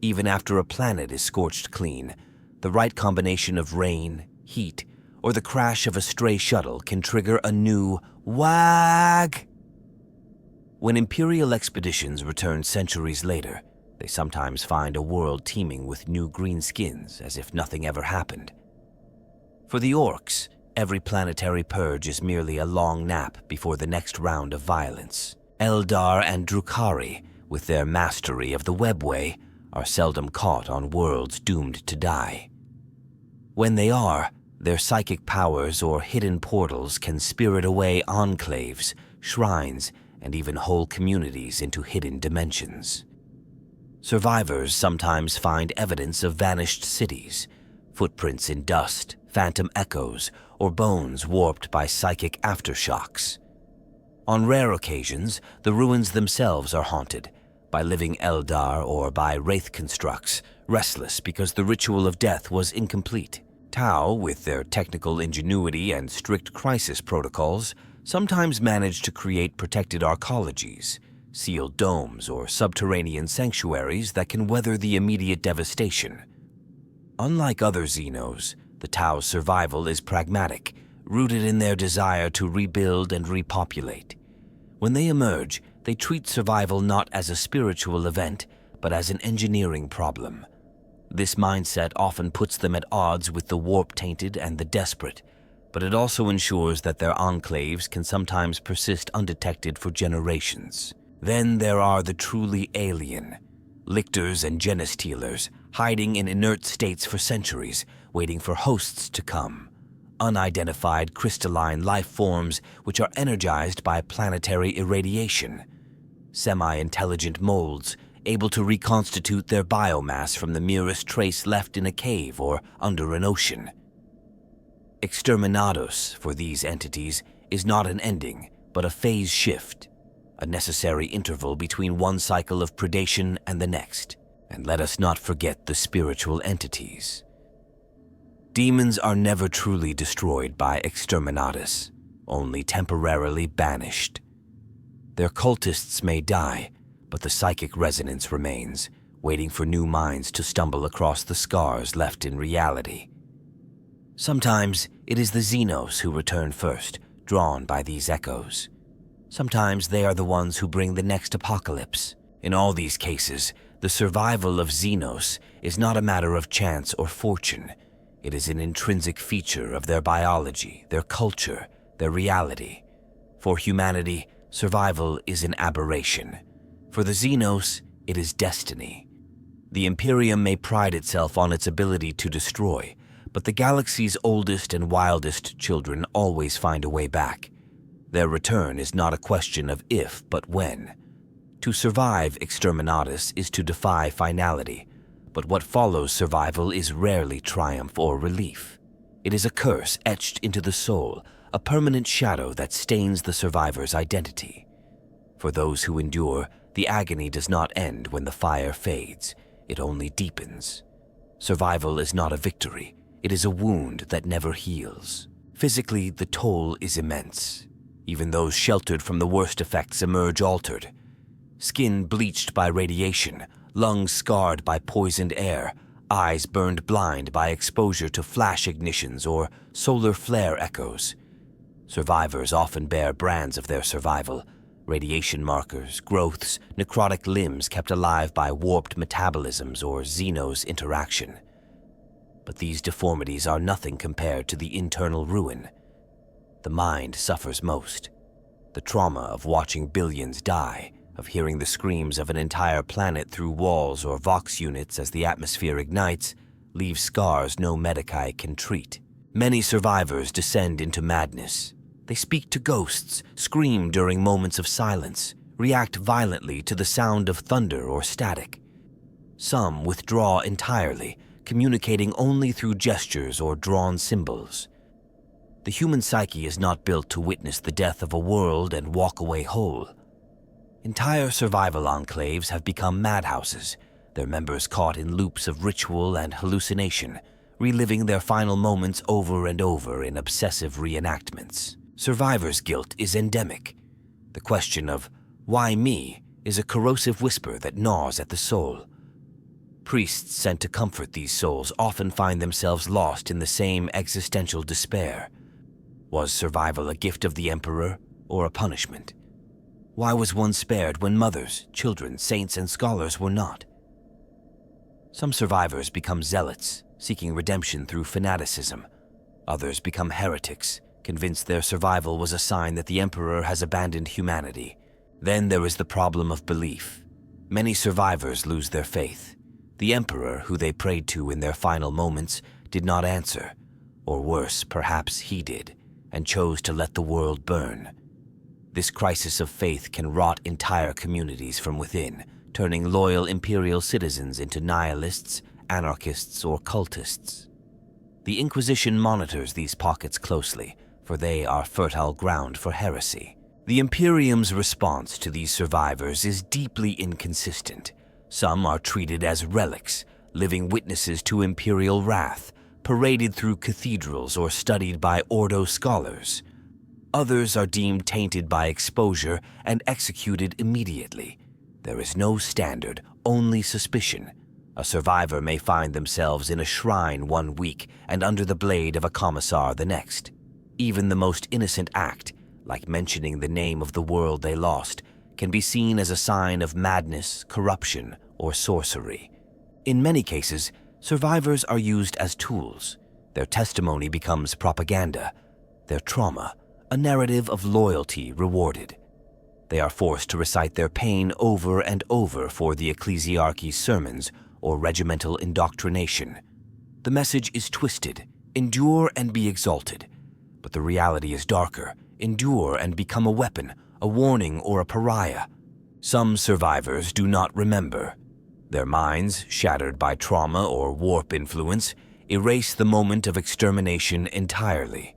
Even after a planet is scorched clean, the right combination of rain, heat, or the crash of a stray shuttle can trigger a new wag. When Imperial expeditions return centuries later, they sometimes find a world teeming with new green skins as if nothing ever happened. For the Orcs, every planetary purge is merely a long nap before the next round of violence. Eldar and Drukhari, with their mastery of the webway, are seldom caught on worlds doomed to die. When they are, their psychic powers or hidden portals can spirit away enclaves, shrines, and even whole communities into hidden dimensions. Survivors sometimes find evidence of vanished cities, footprints in dust, phantom echoes, or bones warped by psychic aftershocks. On rare occasions, the ruins themselves are haunted by living Eldar or by wraith constructs, restless because the ritual of death was incomplete. Tau, with their technical ingenuity and strict crisis protocols, sometimes manage to create protected arcologies, sealed domes or subterranean sanctuaries that can weather the immediate devastation. Unlike other Xenos, the Tau's survival is pragmatic, rooted in their desire to rebuild and repopulate. When they emerge, they treat survival not as a spiritual event, but as an engineering problem. This mindset often puts them at odds with the warp-tainted and the desperate, but it also ensures that their enclaves can sometimes persist undetected for generations. Then there are the truly alien, lictors and genestealers, hiding in inert states for centuries, waiting for hosts to come. Unidentified crystalline life forms which are energized by planetary irradiation. Semi-intelligent molds, able to reconstitute their biomass from the merest trace left in a cave or under an ocean. Exterminatus, for these entities, is not an ending, but a phase shift, a necessary interval between one cycle of predation and the next. And let us not forget the spiritual entities. Demons are never truly destroyed by Exterminatus, only temporarily banished. Their cultists may die, but the psychic resonance remains, waiting for new minds to stumble across the scars left in reality. Sometimes it is the Xenos who return first, drawn by these echoes. Sometimes they are the ones who bring the next apocalypse. In all these cases, the survival of Xenos is not a matter of chance or fortune. It is an intrinsic feature of their biology, their culture, their reality. For humanity, survival is an aberration. For the Xenos, it is destiny. The Imperium may pride itself on its ability to destroy, but the galaxy's oldest and wildest children always find a way back. Their return is not a question of if, but when. To survive Exterminatus is to defy finality, but what follows survival is rarely triumph or relief. It is a curse etched into the soul, a permanent shadow that stains the survivor's identity. For those who endure, the agony does not end when the fire fades, it only deepens. Survival is not a victory, it is a wound that never heals. Physically, the toll is immense. Even those sheltered from the worst effects emerge altered. Skin bleached by radiation, lungs scarred by poisoned air, eyes burned blind by exposure to flash ignitions or solar flare echoes. Survivors often bear brands of their survival, Radiation markers, growths, necrotic limbs kept alive by warped metabolisms or Xenos interaction. But these deformities are nothing compared to the internal ruin. The mind suffers most. The trauma of watching billions die, of hearing the screams of an entire planet through walls or Vox units as the atmosphere ignites, leaves scars no medici can treat. Many survivors descend into madness. They speak to ghosts, scream during moments of silence, react violently to the sound of thunder or static. Some withdraw entirely, communicating only through gestures or drawn symbols. The human psyche is not built to witness the death of a world and walk away whole. Entire survival enclaves have become madhouses, their members caught in loops of ritual and hallucination, reliving their final moments over and over in obsessive reenactments. Survivor's guilt is endemic. The question of, "Why me?" is a corrosive whisper that gnaws at the soul. Priests sent to comfort these souls often find themselves lost in the same existential despair. Was survival a gift of the Emperor or a punishment? Why was one spared when mothers, children, saints, and scholars were not? Some survivors become zealots, seeking redemption through fanaticism. Others become heretics, convinced their survival was a sign that the Emperor has abandoned humanity. Then there is the problem of belief. Many survivors lose their faith. The Emperor, who they prayed to in their final moments, did not answer, or worse, perhaps he did, and chose to let the world burn. This crisis of faith can rot entire communities from within, turning loyal imperial citizens into nihilists, anarchists, or cultists. The Inquisition monitors these pockets closely, for they are fertile ground for heresy. The Imperium's response to these survivors is deeply inconsistent. Some are treated as relics, living witnesses to imperial wrath, paraded through cathedrals or studied by Ordo scholars. Others are deemed tainted by exposure and executed immediately. There is no standard, only suspicion. A survivor may find themselves in a shrine one week and under the blade of a commissar the next. Even the most innocent act, like mentioning the name of the world they lost, can be seen as a sign of madness, corruption, or sorcery. In many cases, survivors are used as tools. Their testimony becomes propaganda, their trauma, a narrative of loyalty rewarded. They are forced to recite their pain over and over for the ecclesiarchy's sermons or regimental indoctrination. The message is twisted, endure and be exalted. But the reality is darker, endure and become a weapon, a warning or a pariah. Some survivors do not remember. Their minds, shattered by trauma or warp influence, erase the moment of extermination entirely.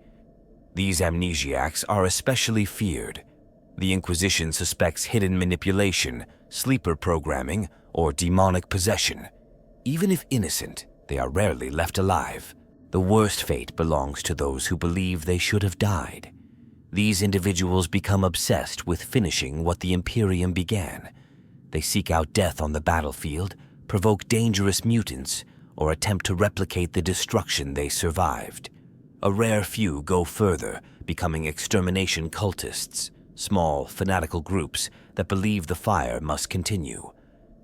These amnesiacs are especially feared. The Inquisition suspects hidden manipulation, sleeper programming, or demonic possession. Even if innocent, they are rarely left alive. The worst fate belongs to those who believe they should have died. These individuals become obsessed with finishing what the Imperium began. They seek out death on the battlefield, provoke dangerous mutants, or attempt to replicate the destruction they survived. A rare few go further, becoming extermination cultists, small, fanatical groups that believe the fire must continue,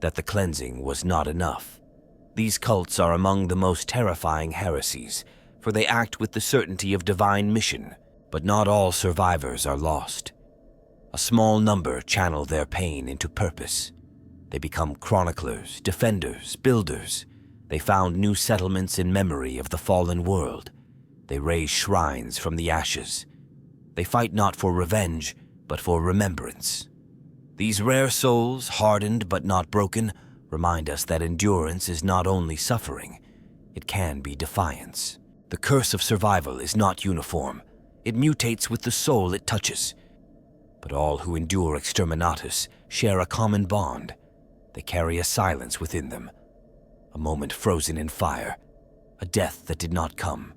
that the cleansing was not enough. These cults are among the most terrifying heresies, for they act with the certainty of divine mission, but not all survivors are lost. A small number channel their pain into purpose. They become chroniclers, defenders, builders. They found new settlements in memory of the fallen world. They raise shrines from the ashes. They fight not for revenge, but for remembrance. These rare souls, hardened but not broken, remind us that endurance is not only suffering, it can be defiance. The curse of survival is not uniform. It mutates with the soul it touches. But all who endure Exterminatus share a common bond. They carry a silence within them, a moment frozen in fire, a death that did not come.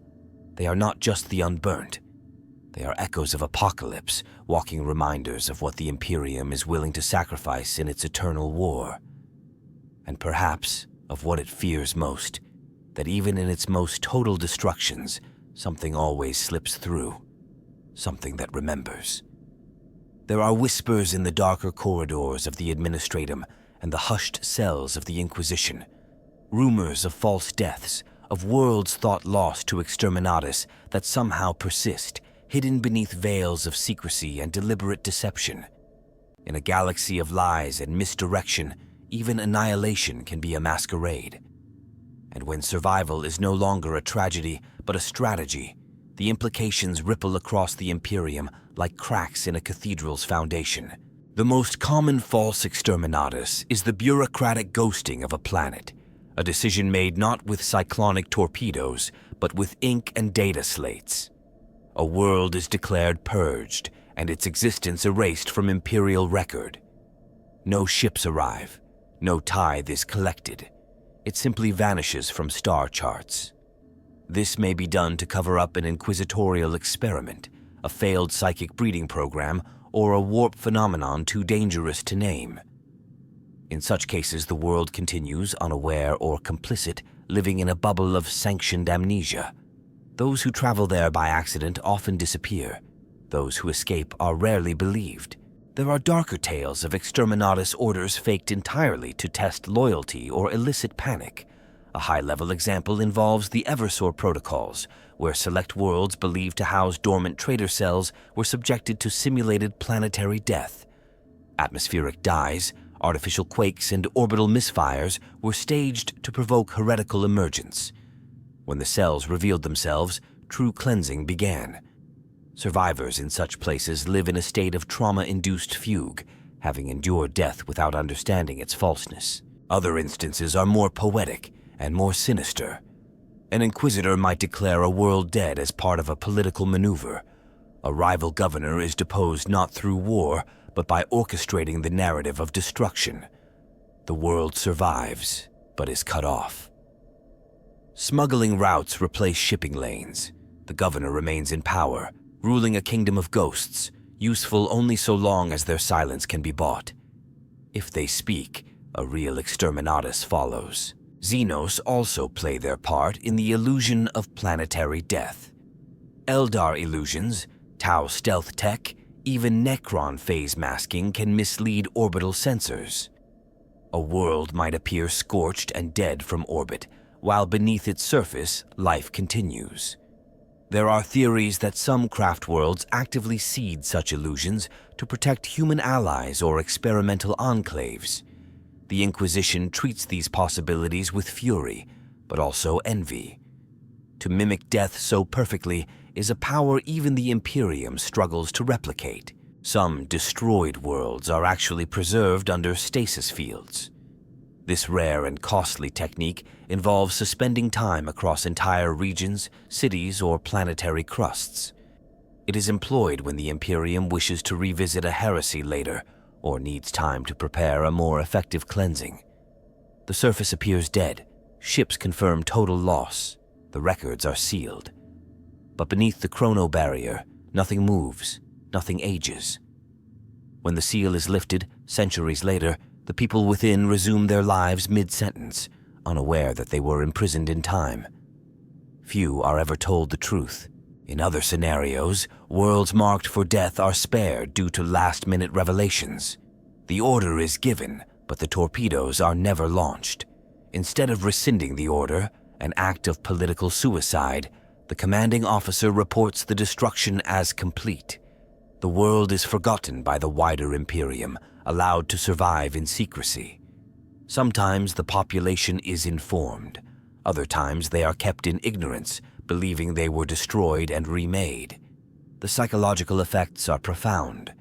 They are not just the unburnt. They are echoes of apocalypse, walking reminders of what the Imperium is willing to sacrifice in its eternal war. And perhaps of what it fears most, that even in its most total destructions, something always slips through, something that remembers. There are whispers in the darker corridors of the Administratum and the hushed cells of the Inquisition. Rumors of false deaths, of worlds thought lost to Exterminatus that somehow persist, hidden beneath veils of secrecy and deliberate deception. In a galaxy of lies and misdirection, even annihilation can be a masquerade. And when survival is no longer a tragedy, but a strategy, the implications ripple across the Imperium like cracks in a cathedral's foundation. The most common false exterminatus is the bureaucratic ghosting of a planet, a decision made not with cyclonic torpedoes, but with ink and data slates. A world is declared purged, and its existence erased from Imperial record. No ships arrive, no tithe is collected. It simply vanishes from star charts. This may be done to cover up an inquisitorial experiment, a failed psychic breeding program, or a warp phenomenon too dangerous to name. In such cases, the world continues, unaware or complicit, living in a bubble of sanctioned amnesia. Those who travel there by accident often disappear. Those who escape are rarely believed. There are darker tales of exterminatus orders faked entirely to test loyalty or elicit panic. A high-level example involves the Eversor protocols, where select worlds believed to house dormant traitor cells were subjected to simulated planetary death. Atmospheric dyes, artificial quakes, and orbital misfires were staged to provoke heretical emergence. When the cells revealed themselves, true cleansing began. Survivors in such places live in a state of trauma-induced fugue, having endured death without understanding its falseness. Other instances are more poetic and more sinister. An inquisitor might declare a world dead as part of a political maneuver. A rival governor is deposed not through war, but by orchestrating the narrative of destruction. The world survives, but is cut off. Smuggling routes replace shipping lanes. The governor remains in power, ruling a kingdom of ghosts, useful only so long as their silence can be bought. If they speak, a real exterminatus follows. Xenos also play their part in the illusion of planetary death. Eldar illusions, Tau stealth tech, even Necron phase masking can mislead orbital sensors. A world might appear scorched and dead from orbit, while beneath its surface, life continues. There are theories that some craft worlds actively seed such illusions to protect human allies or experimental enclaves. The Inquisition treats these possibilities with fury, but also envy. To mimic death so perfectly is a power even the Imperium struggles to replicate. Some destroyed worlds are actually preserved under stasis fields. This rare and costly technique involves suspending time across entire regions, cities, or planetary crusts. It is employed when the Imperium wishes to revisit a heresy later, or needs time to prepare a more effective cleansing. The surface appears dead, ships confirm total loss, the records are sealed. But beneath the chrono barrier, nothing moves, nothing ages. When the seal is lifted, centuries later, the people within resume their lives mid-sentence, unaware that they were imprisoned in time. Few are ever told the truth. In other scenarios, worlds marked for death are spared due to last-minute revelations. The order is given, but the torpedoes are never launched. Instead of rescinding the order, an act of political suicide, the commanding officer reports the destruction as complete. The world is forgotten by the wider Imperium, allowed to survive in secrecy. Sometimes the population is informed. Other times they are kept in ignorance, believing they were destroyed and remade. The psychological effects are profound.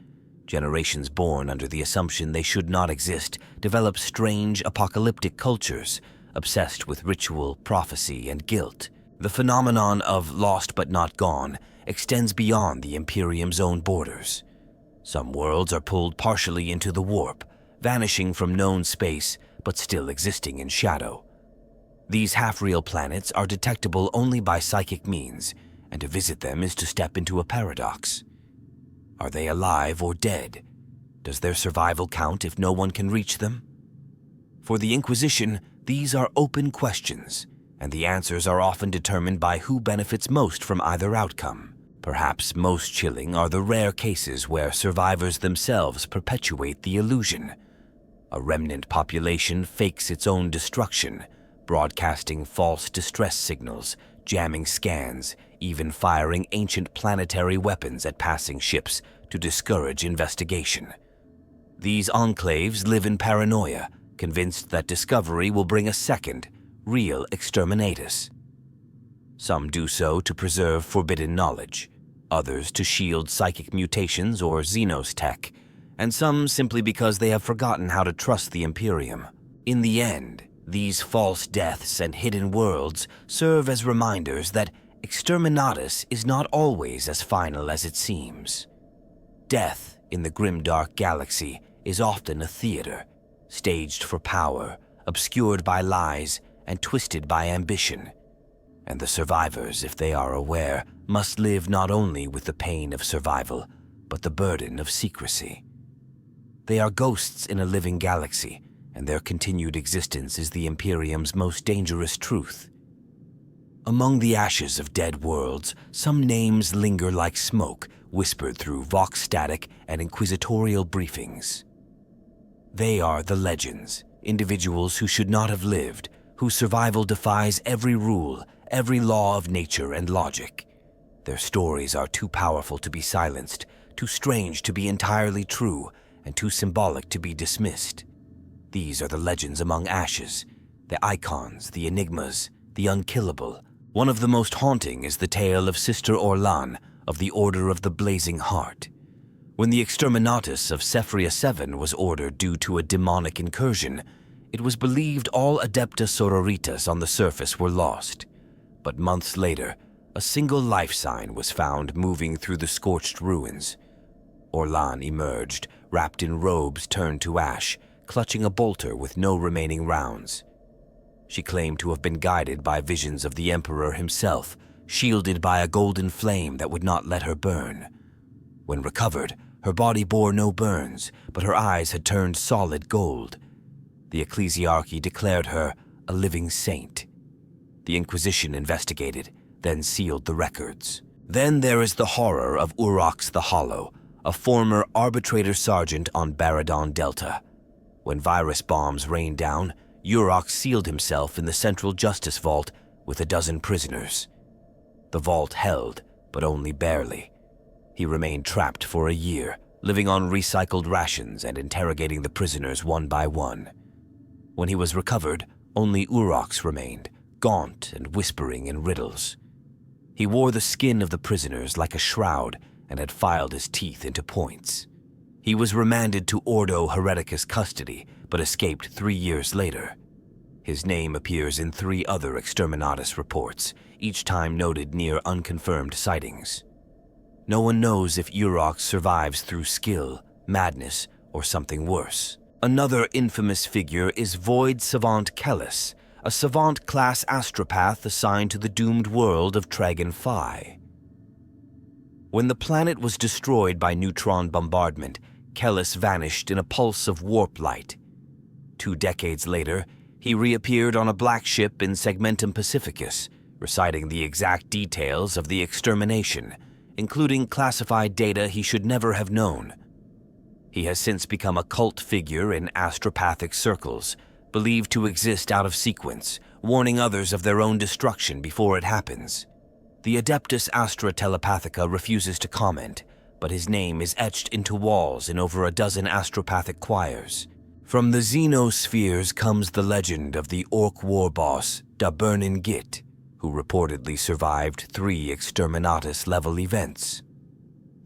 Generations born under the assumption they should not exist develop strange apocalyptic cultures, obsessed with ritual, prophecy, and guilt. The phenomenon of lost but not gone extends beyond the Imperium's own borders. Some worlds are pulled partially into the warp, vanishing from known space but still existing in shadow. These half-real planets are detectable only by psychic means, and to visit them is to step into a paradox. Are they alive or dead? Does their survival count if no one can reach them? For the Inquisition, these are open questions, and the answers are often determined by who benefits most from either outcome. Perhaps most chilling are the rare cases where survivors themselves perpetuate the illusion. A remnant population fakes its own destruction, broadcasting false distress signals, jamming scans, even firing ancient planetary weapons at passing ships to discourage investigation. These enclaves live in paranoia, convinced that discovery will bring a second, real Exterminatus. Some do so to preserve forbidden knowledge, others to shield psychic mutations or Xenos tech, and some simply because they have forgotten how to trust the Imperium. In the end, these false deaths and hidden worlds serve as reminders that Exterminatus is not always as final as it seems. Death in the grimdark galaxy is often a theater, staged for power, obscured by lies, and twisted by ambition. And the survivors, if they are aware, must live not only with the pain of survival, but the burden of secrecy. They are ghosts in a living galaxy, and their continued existence is the Imperium's most dangerous truth. Among the ashes of dead worlds, some names linger like smoke, whispered through vox static and inquisitorial briefings. They are the legends, individuals who should not have lived, whose survival defies every rule, every law of nature and logic. Their stories are too powerful to be silenced, too strange to be entirely true, and too symbolic to be dismissed. These are the legends among ashes, the icons, the enigmas, the unkillable. One of the most haunting is the tale of Sister Orlan of the Order of the Blazing Heart. When the Exterminatus of Cephria 7 was ordered due to a demonic incursion, it was believed all Adepta Sororitas on the surface were lost. But months later, a single life sign was found moving through the scorched ruins. Orlan emerged, wrapped in robes turned to ash, clutching a bolter with no remaining rounds. She claimed to have been guided by visions of the Emperor himself, shielded by a golden flame that would not let her burn. When recovered, her body bore no burns, but her eyes had turned solid gold. The ecclesiarchy declared her a living saint. The Inquisition investigated, then sealed the records. Then there is the horror of Urox the Hollow, a former arbitrator sergeant on Baradon Delta. When virus bombs rained down, Urox sealed himself in the Central Justice Vault with a dozen prisoners. The vault held, but only barely. He remained trapped for a year, living on recycled rations and interrogating the prisoners one by one. When he was recovered, only Urox remained, gaunt and whispering in riddles. He wore the skin of the prisoners like a shroud and had filed his teeth into points. He was remanded to Ordo Hereticus custody, but escaped 3 years later. His name appears in 3 other Exterminatus reports, each time noted near unconfirmed sightings. No one knows if Urox survives through skill, madness, or something worse. Another infamous figure is Void Savant Kellis, a savant-class astropath assigned to the doomed world of Tragan Phi. When the planet was destroyed by neutron bombardment, Kellis vanished in a pulse of warp light. 2 decades later, he reappeared on a black ship in Segmentum Pacificus, reciting the exact details of the extermination, including classified data he should never have known. He has since become a cult figure in astropathic circles, believed to exist out of sequence, warning others of their own destruction before it happens. The Adeptus Astra Telepathica refuses to comment, but his name is etched into walls in over a dozen astropathic choirs. From the Xenospheres comes the legend of the Orc war boss, Da Burnin Git, who reportedly survived 3 Exterminatus-level events.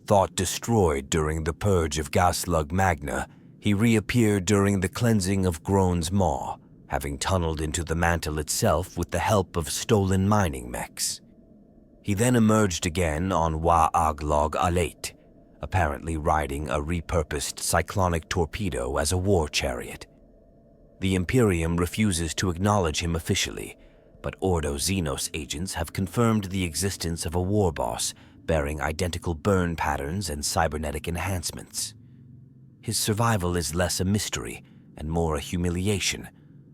Thought destroyed during the purge of Gaslug Magna, he reappeared during the cleansing of Groan's Maw, having tunneled into the mantle itself with the help of stolen mining mechs. He then emerged again on Wa Aglog Alate, apparently riding a repurposed cyclonic torpedo as a war chariot. The Imperium refuses to acknowledge him officially, but Ordo Xenos agents have confirmed the existence of a war boss bearing identical burn patterns and cybernetic enhancements. His survival is less a mystery and more a humiliation,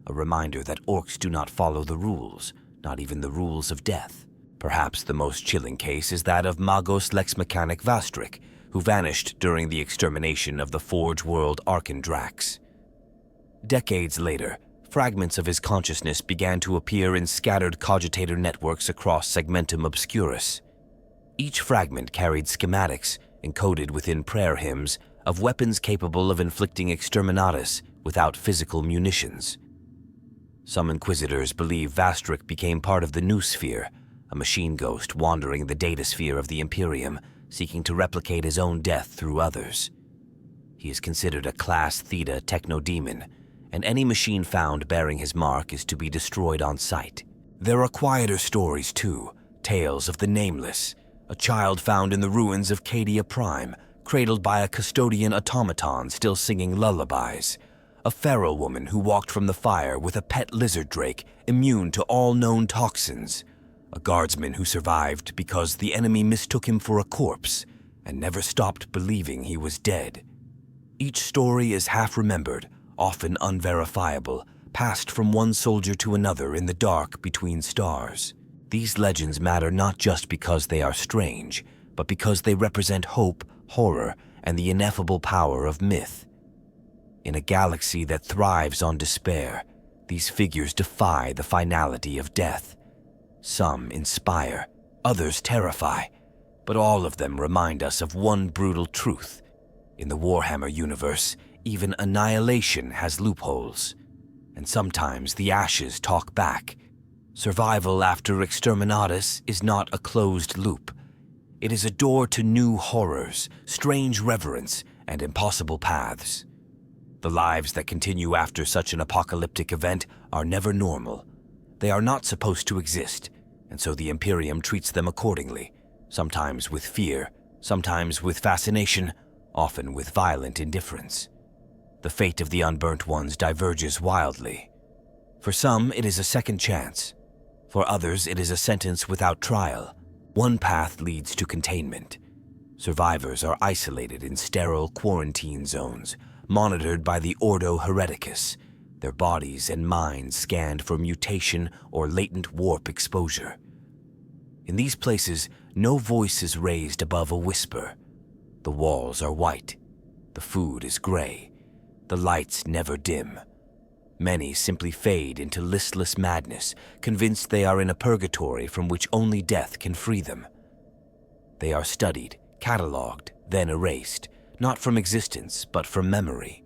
a reminder that orcs do not follow the rules, not even the rules of death. Perhaps the most chilling case is that of Magos Lex Mechanic Vastric, who vanished during the extermination of the Forge world Arkandrax. Decades later, fragments of his consciousness began to appear in scattered cogitator networks across Segmentum Obscurus. Each fragment carried schematics, encoded within prayer hymns, of weapons capable of inflicting Exterminatus without physical munitions. Some Inquisitors believe Vastric became part of the New Sphere, a machine ghost wandering the datasphere of the Imperium, seeking to replicate his own death through others. He is considered a Class Theta techno-demon, and any machine found bearing his mark is to be destroyed on sight. There are quieter stories too, tales of the Nameless, a child found in the ruins of Cadia Prime, cradled by a custodian automaton still singing lullabies, a pharaoh woman who walked from the fire with a pet lizard drake immune to all known toxins, a guardsman who survived because the enemy mistook him for a corpse and never stopped believing he was dead. Each story is half-remembered, often unverifiable, passed from one soldier to another in the dark between stars. These legends matter not just because they are strange, but because they represent hope, horror, and the ineffable power of myth. In a galaxy that thrives on despair, these figures defy the finality of death. Some inspire, others terrify, but all of them remind us of one brutal truth. In the Warhammer universe, even annihilation has loopholes, and sometimes the ashes talk back. Survival after Exterminatus is not a closed loop. It is a door to new horrors, strange reverence, and impossible paths. The lives that continue after such an apocalyptic event are never normal. They are not supposed to exist, and so the Imperium treats them accordingly, sometimes with fear, sometimes with fascination, often with violent indifference. The fate of the Unburnt ones diverges wildly. For some, it is a second chance. For others, it is a sentence without trial. One path leads to containment. Survivors are isolated in sterile quarantine zones, monitored by the Ordo Hereticus, their bodies and minds scanned for mutation or latent warp exposure. In these places, no voice is raised above a whisper. The walls are white. The food is gray. The lights never dim. Many simply fade into listless madness, convinced they are in a purgatory from which only death can free them. They are studied, catalogued, then erased, not from existence, but from memory.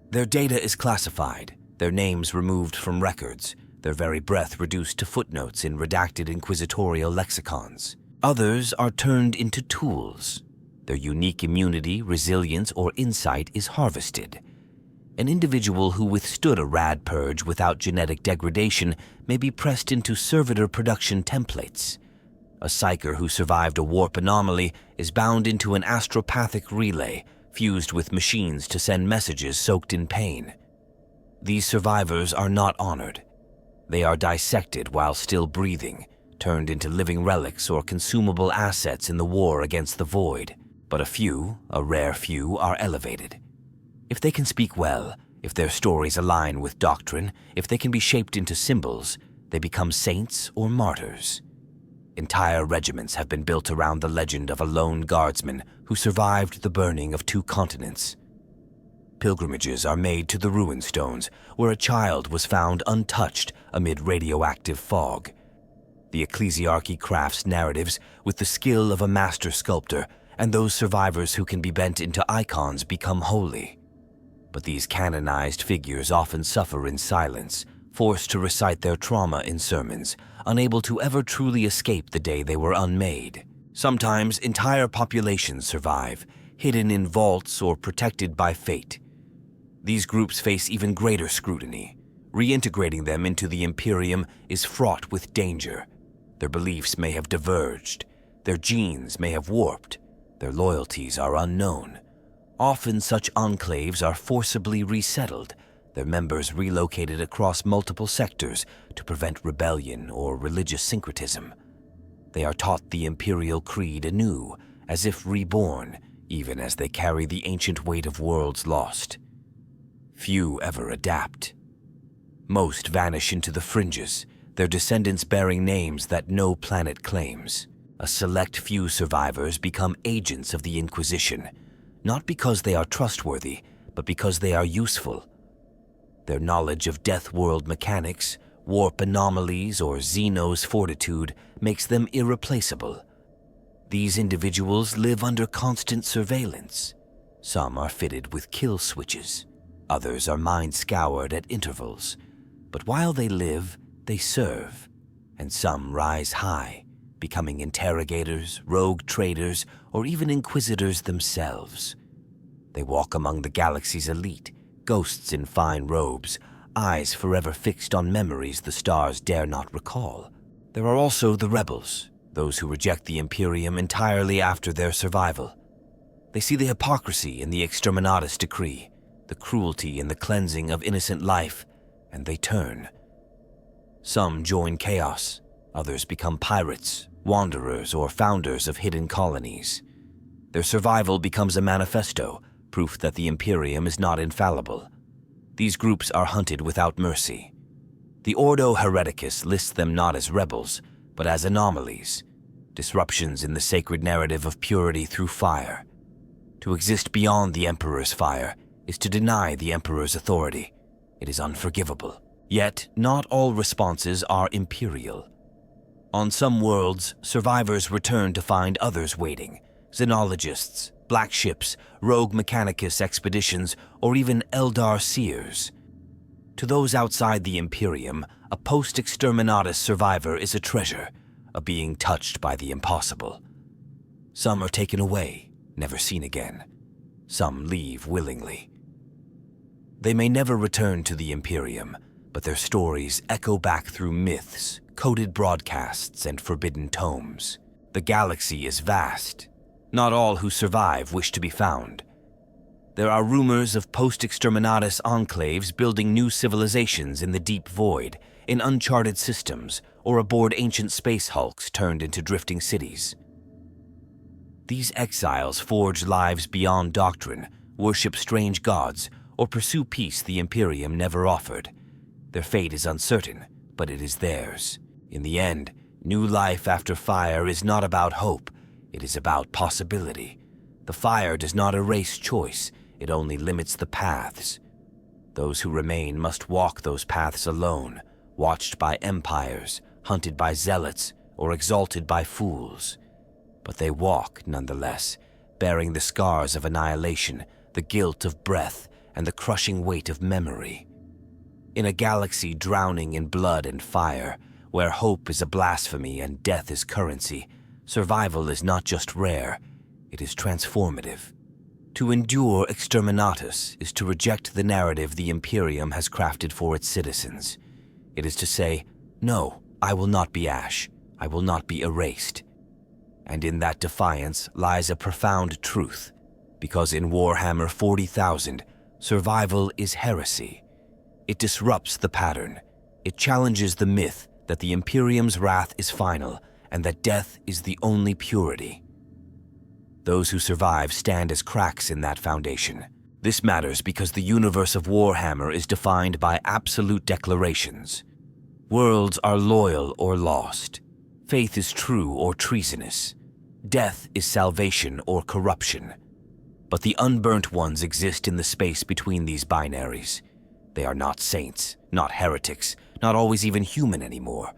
Their data is classified, their names removed from records, their very breath reduced to footnotes in redacted inquisitorial lexicons. Others are turned into tools. Their unique immunity, resilience, or insight is harvested. An individual who withstood a rad purge without genetic degradation may be pressed into servitor production templates. A psyker who survived a warp anomaly is bound into an astropathic relay, fused with machines to send messages soaked in pain. These survivors are not honored. They are dissected while still breathing, turned into living relics or consumable assets in the war against the void. But a few, a rare few, are elevated. If they can speak well, if their stories align with doctrine, if they can be shaped into symbols, they become saints or martyrs. Entire regiments have been built around the legend of a lone guardsman who survived the burning of 2 continents. Pilgrimages are made to the ruin stones, where a child was found untouched amid radioactive fog. The ecclesiarchy crafts narratives with the skill of a master sculptor, and those survivors who can be bent into icons become holy. But these canonized figures often suffer in silence, forced to recite their trauma in sermons, unable to ever truly escape the day they were unmade. Sometimes entire populations survive, hidden in vaults or protected by fate. These groups face even greater scrutiny. Reintegrating them into the Imperium is fraught with danger. Their beliefs may have diverged. Their genes may have warped. Their loyalties are unknown. Often such enclaves are forcibly resettled, their members relocated across multiple sectors to prevent rebellion or religious syncretism. They are taught the Imperial Creed anew, as if reborn, even as they carry the ancient weight of worlds lost. Few ever adapt. Most vanish into the fringes, their descendants bearing names that no planet claims. A select few survivors become agents of the Inquisition, not because they are trustworthy, but because they are useful. Their knowledge of death world mechanics, warp anomalies, or Xenos fortitude makes them irreplaceable. These individuals live under constant surveillance. Some are fitted with kill switches. Others are mind-scoured at intervals. But while they live, they serve. And some rise high, becoming interrogators, rogue traders, or even inquisitors themselves. They walk among the galaxy's elite, ghosts in fine robes, eyes forever fixed on memories the stars dare not recall. There are also the rebels, those who reject the Imperium entirely after their survival. They see the hypocrisy in the Exterminatus decree, the cruelty in the cleansing of innocent life, and they turn. Some join chaos, others become pirates, wanderers, or founders of hidden colonies. Their survival becomes a manifesto, proof that the Imperium is not infallible. These groups are hunted without mercy. The Ordo Hereticus lists them not as rebels, but as anomalies, disruptions in the sacred narrative of purity through fire. To exist beyond the Emperor's fire is to deny the Emperor's authority. It is unforgivable. Yet, not all responses are imperial. On some worlds, survivors return to find others waiting, xenologists, black ships, rogue mechanicus expeditions, or even Eldar seers. To those outside the Imperium, a post-Exterminatus survivor is a treasure, a being touched by the impossible. Some are taken away, never seen again. Some leave willingly. They may never return to the Imperium, but their stories echo back through myths, coded broadcasts, and forbidden tomes. The galaxy is vast. Not all who survive wish to be found. There are rumors of post-Exterminatus enclaves building new civilizations in the deep void, in uncharted systems, or aboard ancient space hulks turned into drifting cities. These exiles forge lives beyond doctrine, worship strange gods, or pursue peace the Imperium never offered. Their fate is uncertain, but it is theirs. In the end, new life after fire is not about hope, it is about possibility. The fire does not erase choice, it only limits the paths. Those who remain must walk those paths alone, watched by empires, hunted by zealots, or exalted by fools. But they walk nonetheless, bearing the scars of annihilation, the guilt of breath, and the crushing weight of memory. In a galaxy drowning in blood and fire, where hope is a blasphemy and death is currency, survival is not just rare, it is transformative. To endure Exterminatus is to reject the narrative the Imperium has crafted for its citizens. It is to say, no, I will not be ash, I will not be erased. And in that defiance lies a profound truth, because in Warhammer 40,000, survival is heresy. It disrupts the pattern. It challenges the myth that the Imperium's wrath is final and that death is the only purity. Those who survive stand as cracks in that foundation. This matters because the universe of Warhammer is defined by absolute declarations. Worlds are loyal or lost. Faith is true or treasonous. Death is salvation or corruption. But the unburnt ones exist in the space between these binaries. They are not saints, not heretics, not always even human anymore,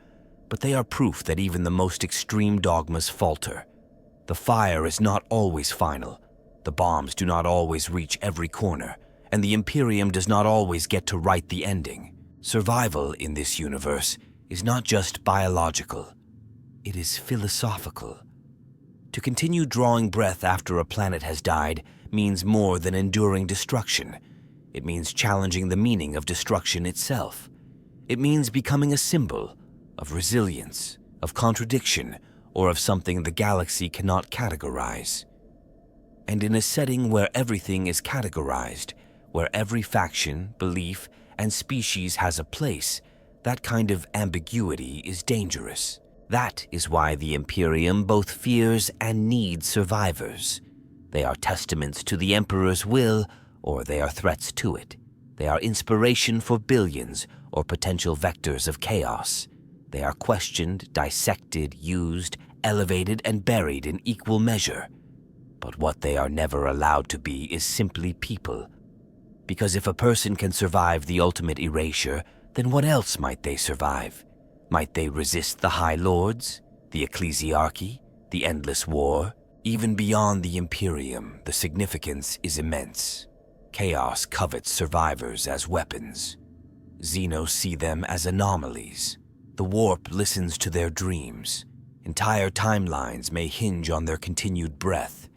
but they are proof that even the most extreme dogmas falter. The fire is not always final, the bombs do not always reach every corner, and the Imperium does not always get to write the ending. Survival in this universe is not just biological, it is philosophical. To continue drawing breath after a planet has died means more than enduring destruction. It means challenging the meaning of destruction itself. It means becoming a symbol of resilience, of contradiction, or of something the galaxy cannot categorize. And in a setting where everything is categorized, where every faction, belief, and species has a place, that kind of ambiguity is dangerous. That is why the Imperium both fears and needs survivors. They are testaments to the Emperor's will, or they are threats to it. They are inspiration for billions, or potential vectors of chaos. They are questioned, dissected, used, elevated, and buried in equal measure. But what they are never allowed to be is simply people. Because if a person can survive the ultimate erasure, then what else might they survive? Might they resist the High Lords, the Ecclesiarchy, the endless war? Even beyond the Imperium, the significance is immense. Chaos covets survivors as weapons. Xenos see them as anomalies. The warp listens to their dreams. Entire timelines may hinge on their continued breath.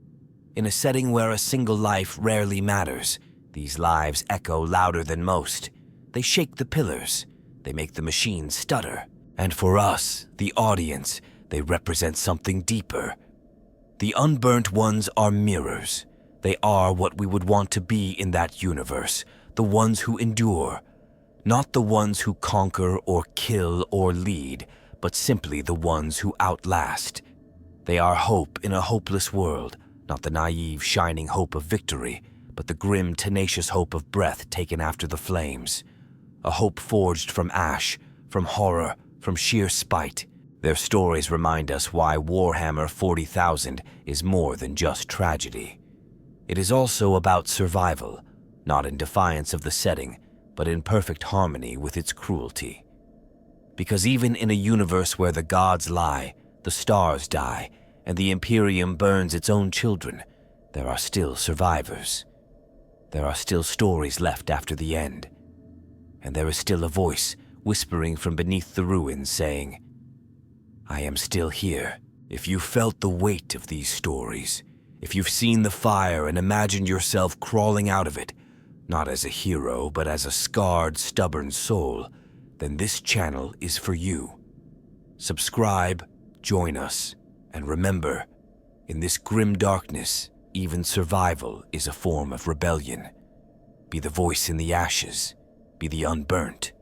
In a setting where a single life rarely matters, these lives echo louder than most. They shake the pillars. They make the machines stutter. And for us, the audience, they represent something deeper. The unburnt ones are mirrors. They are what we would want to be in that universe, the ones who endure. Not the ones who conquer or kill or lead, but simply the ones who outlast. They are hope in a hopeless world, not the naive, shining hope of victory, but the grim, tenacious hope of breath taken after the flames. A hope forged from ash, from horror, from sheer spite. Their stories remind us why Warhammer 40,000 is more than just tragedy. It is also about survival, not in defiance of the setting, but in perfect harmony with its cruelty. Because even in a universe where the gods lie, the stars die, and the Imperium burns its own children, there are still survivors. There are still stories left after the end. And there is still a voice whispering from beneath the ruins saying, I am still here. If you felt the weight of these stories, if you've seen the fire and imagined yourself crawling out of it, not as a hero, but as a scarred, stubborn soul, then this channel is for you. Subscribe, join us, and remember, in this grim darkness, even survival is a form of rebellion. Be the voice in the ashes. Be the unburnt.